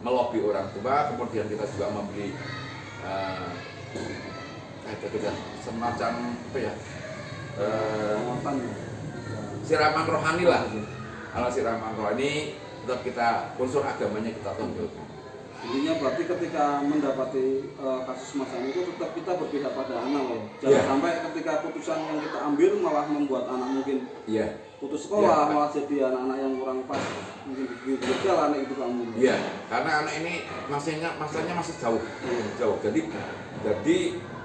melobi orang tua, kemudian kita juga memberi semacam siraman rohani lah. Kalau siraman rohani tetap kita unsur agamanya kita tonjolkan. Intinya berarti ketika mendapati kasus semacam itu tetap kita berpihak pada anak loh. Jangan sampai ketika putusan yang kita ambil malah membuat anak mungkin putus sekolah, malah jadi anak-anak yang kurang pas, mungkin begitu anak itu kamu. Iya, karena anak ini masanya masih jauh. Jadi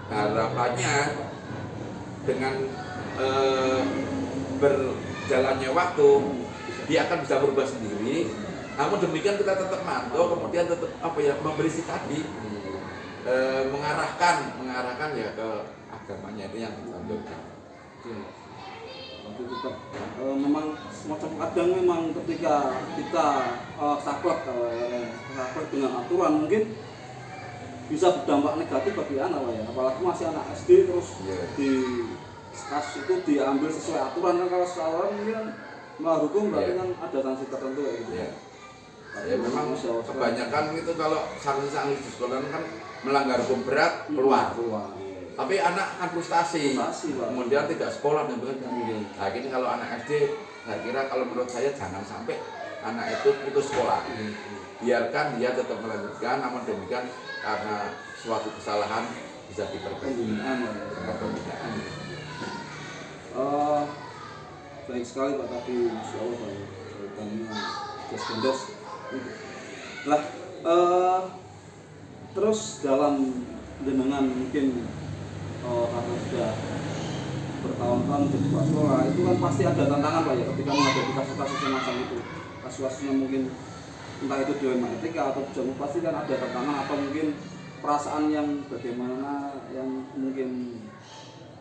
harapannya dengan berjalannya waktu dia akan bisa berubah sendiri. Namun demikian kita tetap mantau, kemudian tetap memberi sikadi, mengarahkan ya ke agamanya, itu yang kita ambilkan. Tapi tetap memang semacam kadang memang ketika kita saklek dengan aturan mungkin bisa berdampak negatif bagi anak ya. Apalagi masih anak SD terus di kasus itu diambil sesuai aturan, kan kalau sesuai aturan mungkin melanggar hukum berarti kan ada sanksi tertentu ya gitu. Ya memang kebanyakan itu kalau sanksi di sekolah kan melanggar hukum berat keluar. Tapi anak kan frustasi kemudian tidak sekolah dan sebagainya. Nah ini kalau anak SD, saya kira kalau menurut saya jangan sampai anak itu putus sekolah. Biarkan dia tetap melanjutkan, namun demikian karena suatu kesalahan bisa diperbaiki. Baik sekali Pak tadi, Masya Allah Pak, ceritanya jas-jas. Lah, terus dalam jenengan mungkin karena sudah bertahun-tahun jadi Pak sekolah, itu kan pasti ada tantangan Pak ya ketika menghadapi kasus-kasus semacam itu. Kasus-kasusnya mungkin entah itu di etika atau jamu, pasti kan ada tantangan atau mungkin perasaan yang bagaimana yang mungkin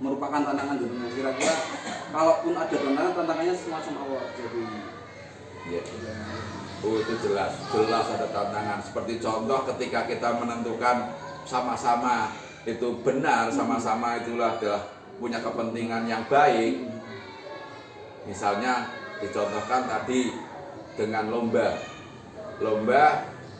merupakan tantangan jenengan. Kira-kira kalaupun ada tantangannya semacam awal jadi itu jelas ada tantangan. Seperti contoh ketika kita menentukan sama-sama itu benar, sama-sama itulah adalah punya kepentingan yang baik. Misalnya dicontohkan tadi dengan lomba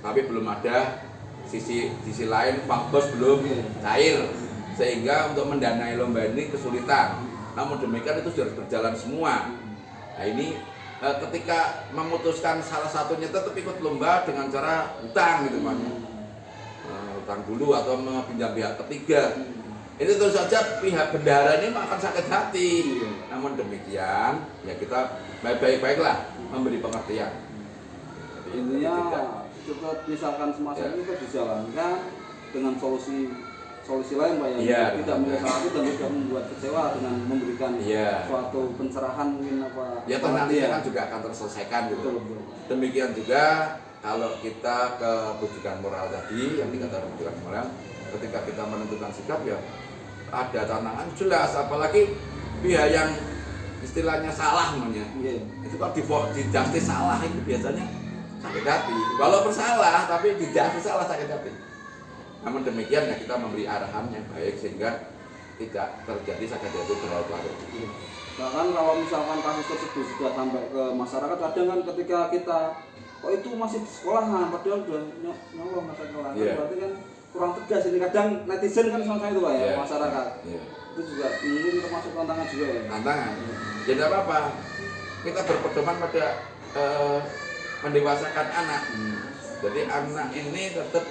tapi belum ada sisi lain, Pak Bos belum cair sehingga untuk mendanai lomba ini kesulitan. Namun demikian itu harus berjalan semua. Nah ini ketika memutuskan salah satunya tetap ikut lomba dengan cara hutang gitu Pak, hutang dulu atau meminjam pihak ketiga, ini tentu saja pihak bendahara ini akan sakit hati. Namun demikian ya kita baik-baiklah memberi pengertian. Intinya tetap misalkan semacam ini kita dijalankan dengan solusi lain Pak yang tidak menyesali dan tidak membuat kecewa dengan memberikan suatu pencerahan mungkin nanti kan juga akan terselesaikan gitu. Demikian juga kalau kita ke rujukan moral tadi yang dikatakan rujukan moral, ketika kita menentukan sikap ya ada tantangan jelas, apalagi pihak yang istilahnya salah namanya. Itu kalau di justice salah itu biasanya sakit hati. Walaupun salah tapi di justice salah sakit hati. Namun demikian ya kita memberi arahan yang baik sehingga tidak terjadi sakit hati berlarut-larut. Bahkan kalau misalkan kasus tersebut sudah sampai ke masyarakat, kadang kan ketika kita itu masih di sekolahan padahal udah nyolong masa sekolah, berarti kan kurang tegas ini. Kadang netizen kan sama itu Pak ya, masyarakat. Itu juga mungkin termasuk tantangan juga ya. Tantangan. Jadi apa-apa. Kita berpedoman pada mendewasakan anak. Jadi anak ini tetap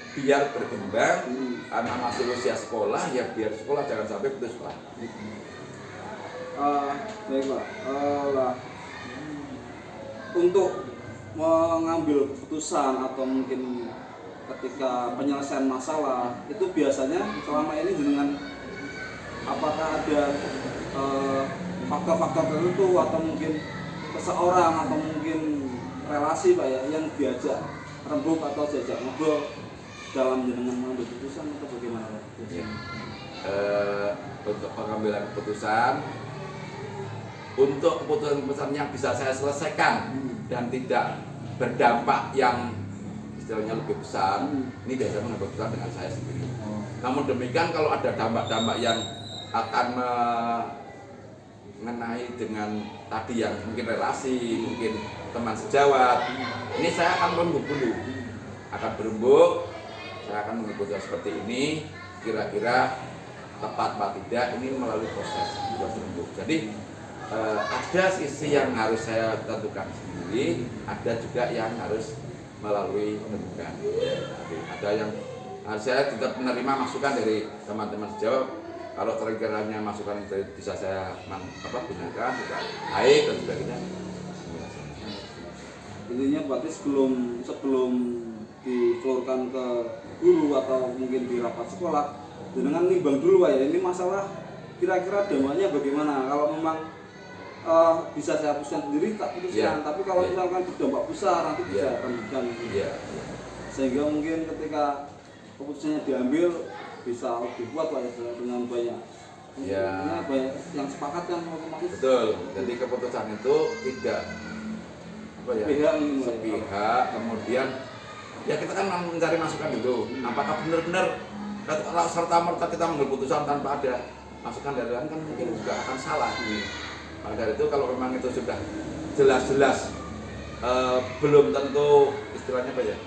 biar berkembang, anak masih usia sekolah ya biar sekolah, jangan sampai putus sekolah. Baik Pak, lah untuk mengambil keputusan atau mungkin ketika penyelesaian masalah itu biasanya selama ini dengan apakah ada faktor-faktor tertentu atau mungkin seseorang atau mungkin relasi Pak ya yang diajak rembuk atau diajak ngobrol dalam dengan mengambil keputusan atau bagaimana Pak? Ya. Untuk pengambilan keputusan, untuk keputusan-keputusan yang bisa saya selesaikan dan tidak berdampak yang istilahnya lebih besar, ini biasanya mengambil keputusan dengan saya sendiri. Namun demikian kalau ada dampak-dampak yang akan mengenai dengan tadi yang mungkin relasi, mungkin teman sejawat, ini saya akan berembuk dulu, saya akan mengeputuskan seperti ini, kira-kira tepat apa tidak, ini melalui proses berembuk. Jadi ada sisi yang harus saya tentukan sendiri, ada juga yang harus melalui penembukan. Ada yang saya tetap menerima masukan dari teman-teman sejawat. Kalau kira-kiranya masukan bisa saya gunakan, juga baik dan sebagainya. Intinya berarti sebelum diflorkan ke guru atau mungkin di rapat sekolah, dengan nimbang dulu Pak ya, ini masalah kira-kira dampaknya bagaimana. Kalau memang bisa saya putuskan sendiri tak putuskan, tapi kalau misalkan berdampak besar nanti bisa rendah. Sehingga mungkin ketika keputusannya diambil bisa lebih kuat Pak ya dengan banyak banyak yang sepakat kan otomatis. Betul. Jadi keputusan itu tidak sepihak, kemudian ya kita kan mencari masukan dulu. Apakah benar-benar serta-merta kita mengambil keputusan tanpa ada masukan dari lain kan mungkin juga akan salah. Maka dari itu kalau memang itu sudah jelas-jelas belum tentu istilahnya apa ya,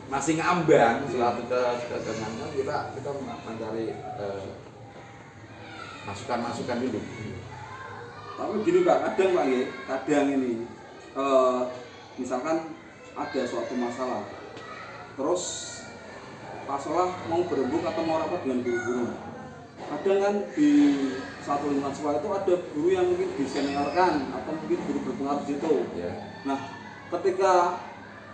masih ngambang suatu kegenangan, kita mencari masukan-masukan dulu. Tapi gini Pak, kadang ini misalkan ada suatu masalah, terus Pak Solah mau berembuk atau mau rapat dengan guru-guru. Kadang kan di satu lingkungan sekolah itu ada guru yang mungkin diseniorkan atau mungkin guru berpengaruh di situ. Nah, ketika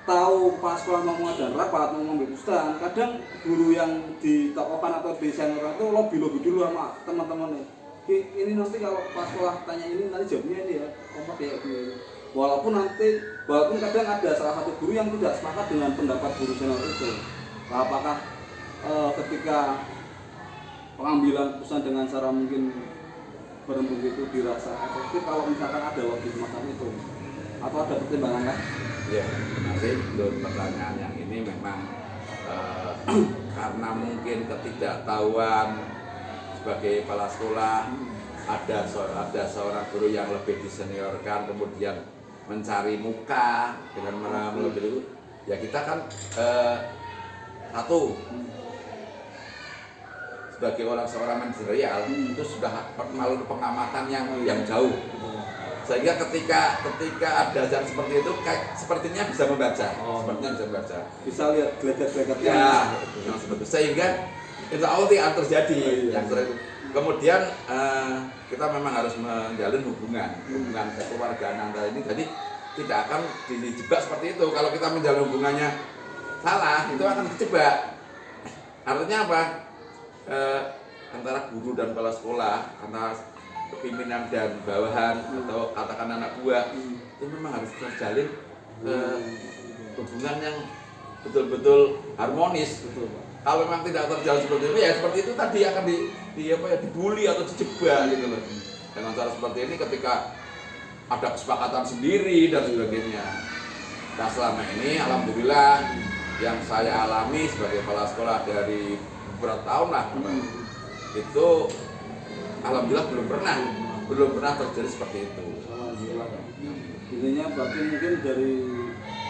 tahu Pak Sekolah mau mengadakan rapat, mau mengambil keputusan, kadang guru yang ditokohkan atau diseniorkan itu lobby dulu sama teman-temannya. Ini nanti kalau Pak Sekolah tanya ini nanti jawabnya ini ya, kompak kayak gini. Walaupun kadang ada salah satu guru yang tidak sepakat dengan pendapat guru senior itu. Nah, apakah ketika pengambilan keputusan dengan cara mungkin berembuk itu dirasa efektif kalau misalkan ada lobby semacam itu, atau ada pertimbangan kan? Ya, nanti untuk pertanyaan yang ini memang karena mungkin ketidaktahuan sebagai kepala sekolah, ada seorang guru yang lebih diseniorkan kemudian mencari muka dengan melebih itu, ya kita kan satu sebagai seorang manajerial itu sudah melalui pengamatan yang jauh, sehingga ketika ada ajaran seperti itu sepertinya bisa membaca, bisa lihat gelagat-gelagatnya yang seperti itu, sehingga insya Allah tidak terjadi yang terjadi. Kemudian kita memang harus menjalin hubungan kekeluargaan antara ini, jadi tidak akan dijebak seperti itu. Kalau kita menjalin hubungannya salah, itu akan dijebak. Artinya apa? Antara guru dan kepala sekolah, antara pimpinan dan bawahan atau katakan anak buah, itu memang harus terjalin hubungan yang betul-betul harmonis. Kalau memang tidak terjalin seperti itu, ya seperti itu tadi akan dibully atau dijebak gitu loh. Dengan cara seperti ini ketika ada kesepakatan sendiri dan sebagainya. Nah selama ini alhamdulillah yang saya alami sebagai kepala sekolah dari beberapa tahun lah, itu alhamdulillah belum pernah terjadi seperti itu. Intinya berarti mungkin dari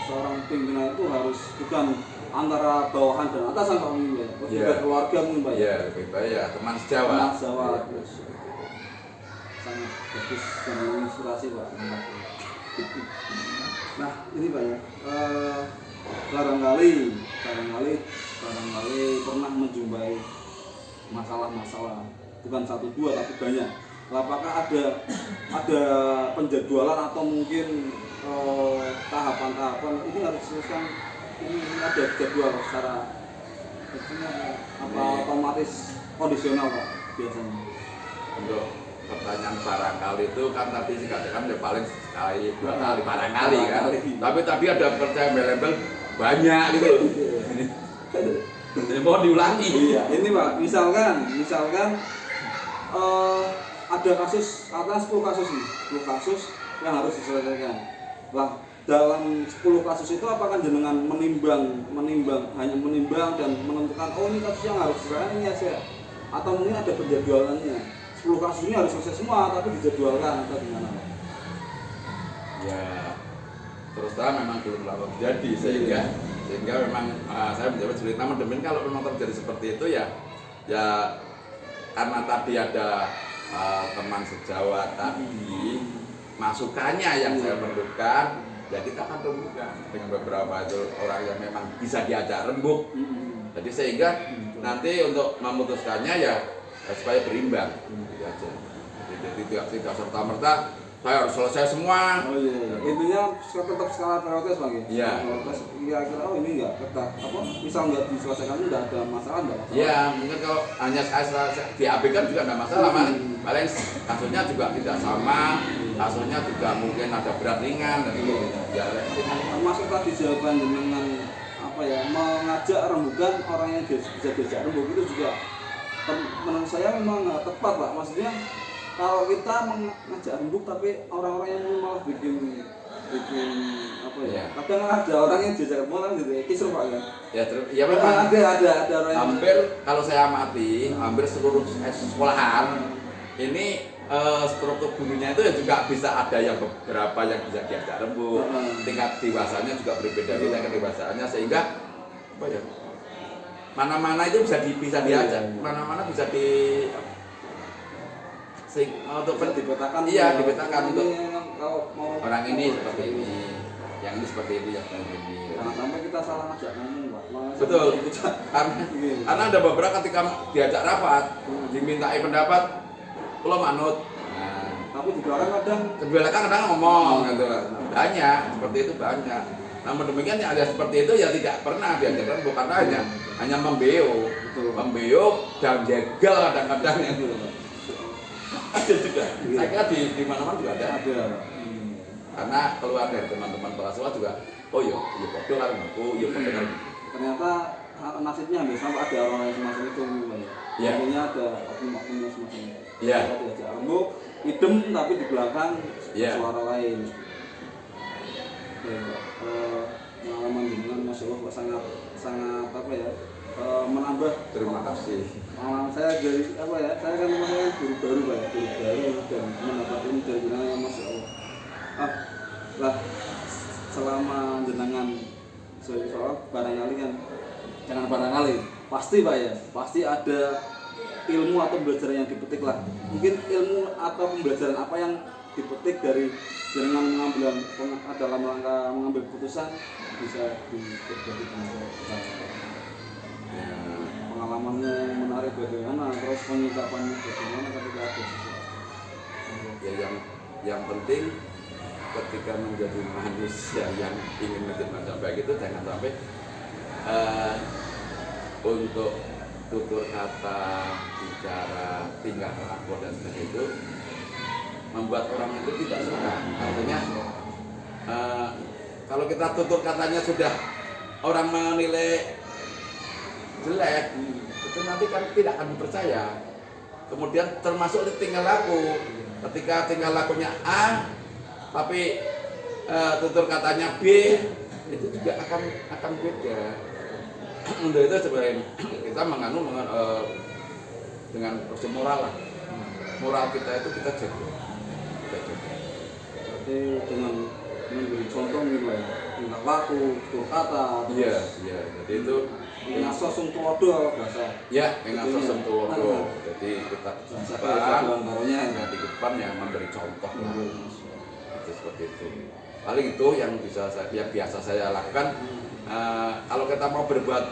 seorang pimpinan itu harus bukan antara bawahan dan atasan Pak mungkin ya, juga keluarga mungkin Pak ya, lebih baik ya teman sejawat. Sangat bagus dan menginspirasi Pak. Nah ini Pak ya, barangkali pernah menjumpai masalah-masalah, bukan satu dua tapi banyak Apakah ada penjadwalan atau mungkin tahapan-tahapan ini harus diselesaikan, ini ada jadwal secara apa otomatis kondisional Pak biasanya? Untuk pertanyaan barangkali itu kan tadi sih katakan ya paling sekali 2 kali barangkali kan. Tapi tadi ada percaya embel-embel banyak gitu. Jadi mohon diulangi. Iya, ini Pak, misalkan ada kasus, katakan 10 kasus nih, 10 kasus yang harus diselesaikan. Lah, dalam 10 kasus itu apakah jenengan menimbang hanya menimbang dan menentukan oh ini kasus yang harus diselesaikan ini aja, atau mungkin ada penjadwalannya 10 kasus ini harus selesai semua tapi dijadwalkan atau gimana Pak? Ya terus terang memang belum pernah terjadi sehingga memang saya menjawab cerita. Namun demikian kalau memang terjadi seperti itu ya karena tadi ada teman sejawat tadi masukannya yang saya perlukan, ya kita akan rembukan dengan beberapa itu orang yang memang bisa diajak rembuk. Jadi sehingga nanti untuk memutuskannya ya supaya berimbang gitu aja. Jadi tidak serta merta saya harus selesai semua. Oh iya. Intinya tetap skala prioritas Bang ya. Iya. Kira-kira oh ini enggak ketat apa misal enggak diselesaikan enggak ada masalah enggak masalah. Iya, mungkin kalau hanya saya diabaikan juga enggak masalah, paling kasusnya juga tidak sama, kasusnya juga mungkin ada berat ringan dan itu ya. Termasuk tadi jawaban dengan apa ya mengajak rembukan orang yang bisa diajak rembuk itu juga menurut saya memang nggak tepat Pak. Maksudnya kalau kita mengajak rembuk tapi orang-orang yang malah bikin apa ya? Kadang ada orang yang diajak rembuk kan gitu kisruh Pak kan. Ya memang ada orang yang hampir kalau saya amati hampir seluruh sekolahan ini struktur gurunya itu ya juga bisa ada yang beberapa yang bisa diajak rembuk, tingkat dewasanya juga berbeda-beda tingkat dewasaannya sehingga apa ya mana-mana itu bisa diajak, mana-mana bisa untuk dipetakan. Iya, dipetakan untuk kalau mau orang ini seperti ini, yang ini seperti ini, yang seperti ini. Jangan sampai kita salah ngajak ngomong Pak. Betul. Karena ada beberapa ketika diajak rapat, dimintai pendapat, kalau manut. Nah, tapi di belakang kadang ngomong gitu. Banyak seperti itu banyak. Namun demikian yang ada seperti itu ya tidak pernah diajarkan bukan hanya membeo, dan jegal kadang-kadang itu. Ada juga. Saya kira di mana-mana juga ada. Karena keluar dari teman-teman pelajar juga, oh iya bodoh kan aku, iya bodoh kan. Ternyata nasibnya hampir sama ada orang yang semacam itu ya. Artinya ada oknum-oknum semacam itu. Iya. Diajak rembuk, idem tapi di belakang suara lain. Pengalaman dengan Masya Allah sangat apa ya menambah. Terima kasih. Pengalaman saya dari apa ya, saya kan masih guru baru Pak ya, guru baru dan mendapat ini dari jenengan Masya Allah. Lah selama jenengan soal barangkali kan jangan barangkali pasti Pak ya, pasti ada ilmu atau pembelajaran yang dipetik lah. Mungkin ilmu atau pembelajaran apa yang dipetik dari jenengan mengambil dalam rangka mengambil keputusan bisa terjadi pengalamannya menarik bagaimana, terus penyikapannya bagaimana ketika ada ya yang penting ketika menjadi manusia yang ingin menjadi manusia baik itu jangan sampai untuk tutur kata, bicara, tingkah laku dan sebagainya itu membuat orang itu tidak suka. Artinya kalau kita tutur katanya sudah orang menilai jelek, itu nanti kan tidak akan dipercaya. Kemudian termasuk tingkah laku, ketika tingkah lakunya A, tapi tutur katanya B, itu juga akan beda. Untuk itu sebenarnya kita mengandung dengan prinsip moral lah. Moral kita itu kita jaga. Jadi dengan memberi contoh nih Pak, tingkah laku, tutur kata. Iya. Jadi itu ngaso sing tulodo bahasa. Ya, ngaso sing tulodo. Jadi kita di depan yang memberi contoh lah. Itu seperti itu. Paling itu yang biasa saya lakukan. Kalau kita mau berbuat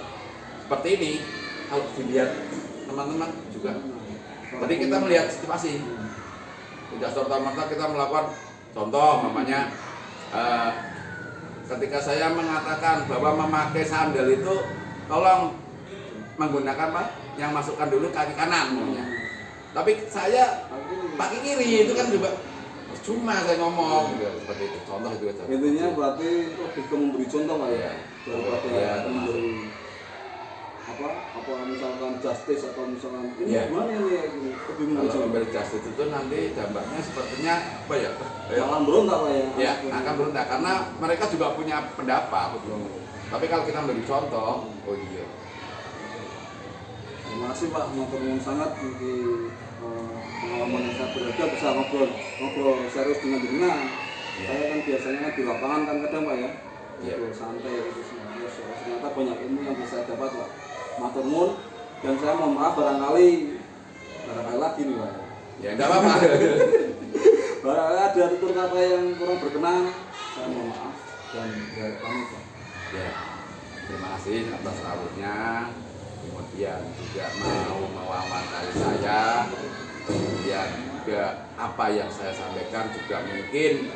seperti ini, kalau dilihat teman-teman juga. Jadi kita melihat situasi. Tidak serta-merta kita melakukan contoh namanya ketika saya mengatakan bahwa memakai sandal itu tolong menggunakan apa? Yang masukkan dulu kaki kanan maunya. Tapi saya pakai kiri itu kan juga cuma saya ngomong gitu, seperti itu. Contoh itu aja. Intinya berarti lebih ke memberi contoh Pak ya, daripada Ya, memberi apa misalkan justice atau misalkan ini Ya. gimana ini ya, lebih memberi Kalau contoh. memberi justice itu nanti dampaknya sepertinya apa ya? Akan berontak Pak ya. Ya, akan berontak karena mereka juga punya pendapat. Tapi kalau kita memberi contoh, oh iya. Terima kasih Pak, matur nuwun sangat mungkin pengalaman yang saya berharga bisa ngobrol serius dengan jenengan. Saya kan biasanya kan di lapangan kan kadang Pak ya, Iya. ngobrol santai gitu terus ternyata banyak ilmu yang bisa saya dapat Pak. Matur nuwun dan saya mohon maaf barangkali lagi nih Pak. Ya enggak apa-apa. Barangkali ada tutur kata yang kurang berkenan, saya mohon maaf dan pamit Pak. Ya, terima kasih atas rawuhnya. Kemudian juga mau mewawancari saya. Kemudian juga apa yang saya sampaikan juga mungkin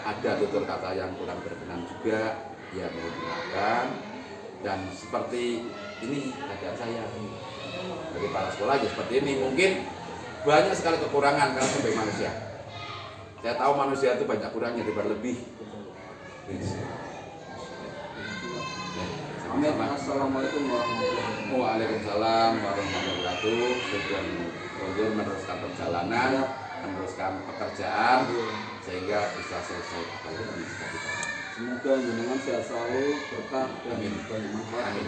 ada tutur kata yang kurang berkenan juga. Ya mohon dimaafkan. Dan seperti ini keadaan saya dari para sekolah aja seperti ini. Mungkin banyak sekali kekurangan karena sebagai manusia. Saya tahu manusia itu banyak kurangnya daripada lebih. Amin. Assalamualaikum warahmatullahi wabarakatuh. Waalaikumsalam warahmatullahi wabarakatuh. Tujuan Gonjur meneruskan perjalanan, meneruskan pekerjaan sehingga bisa selesai apa yang bisa kita. Semoga jenengan sehat selalu, berkah dan Amin. banyak manfaat. Amin.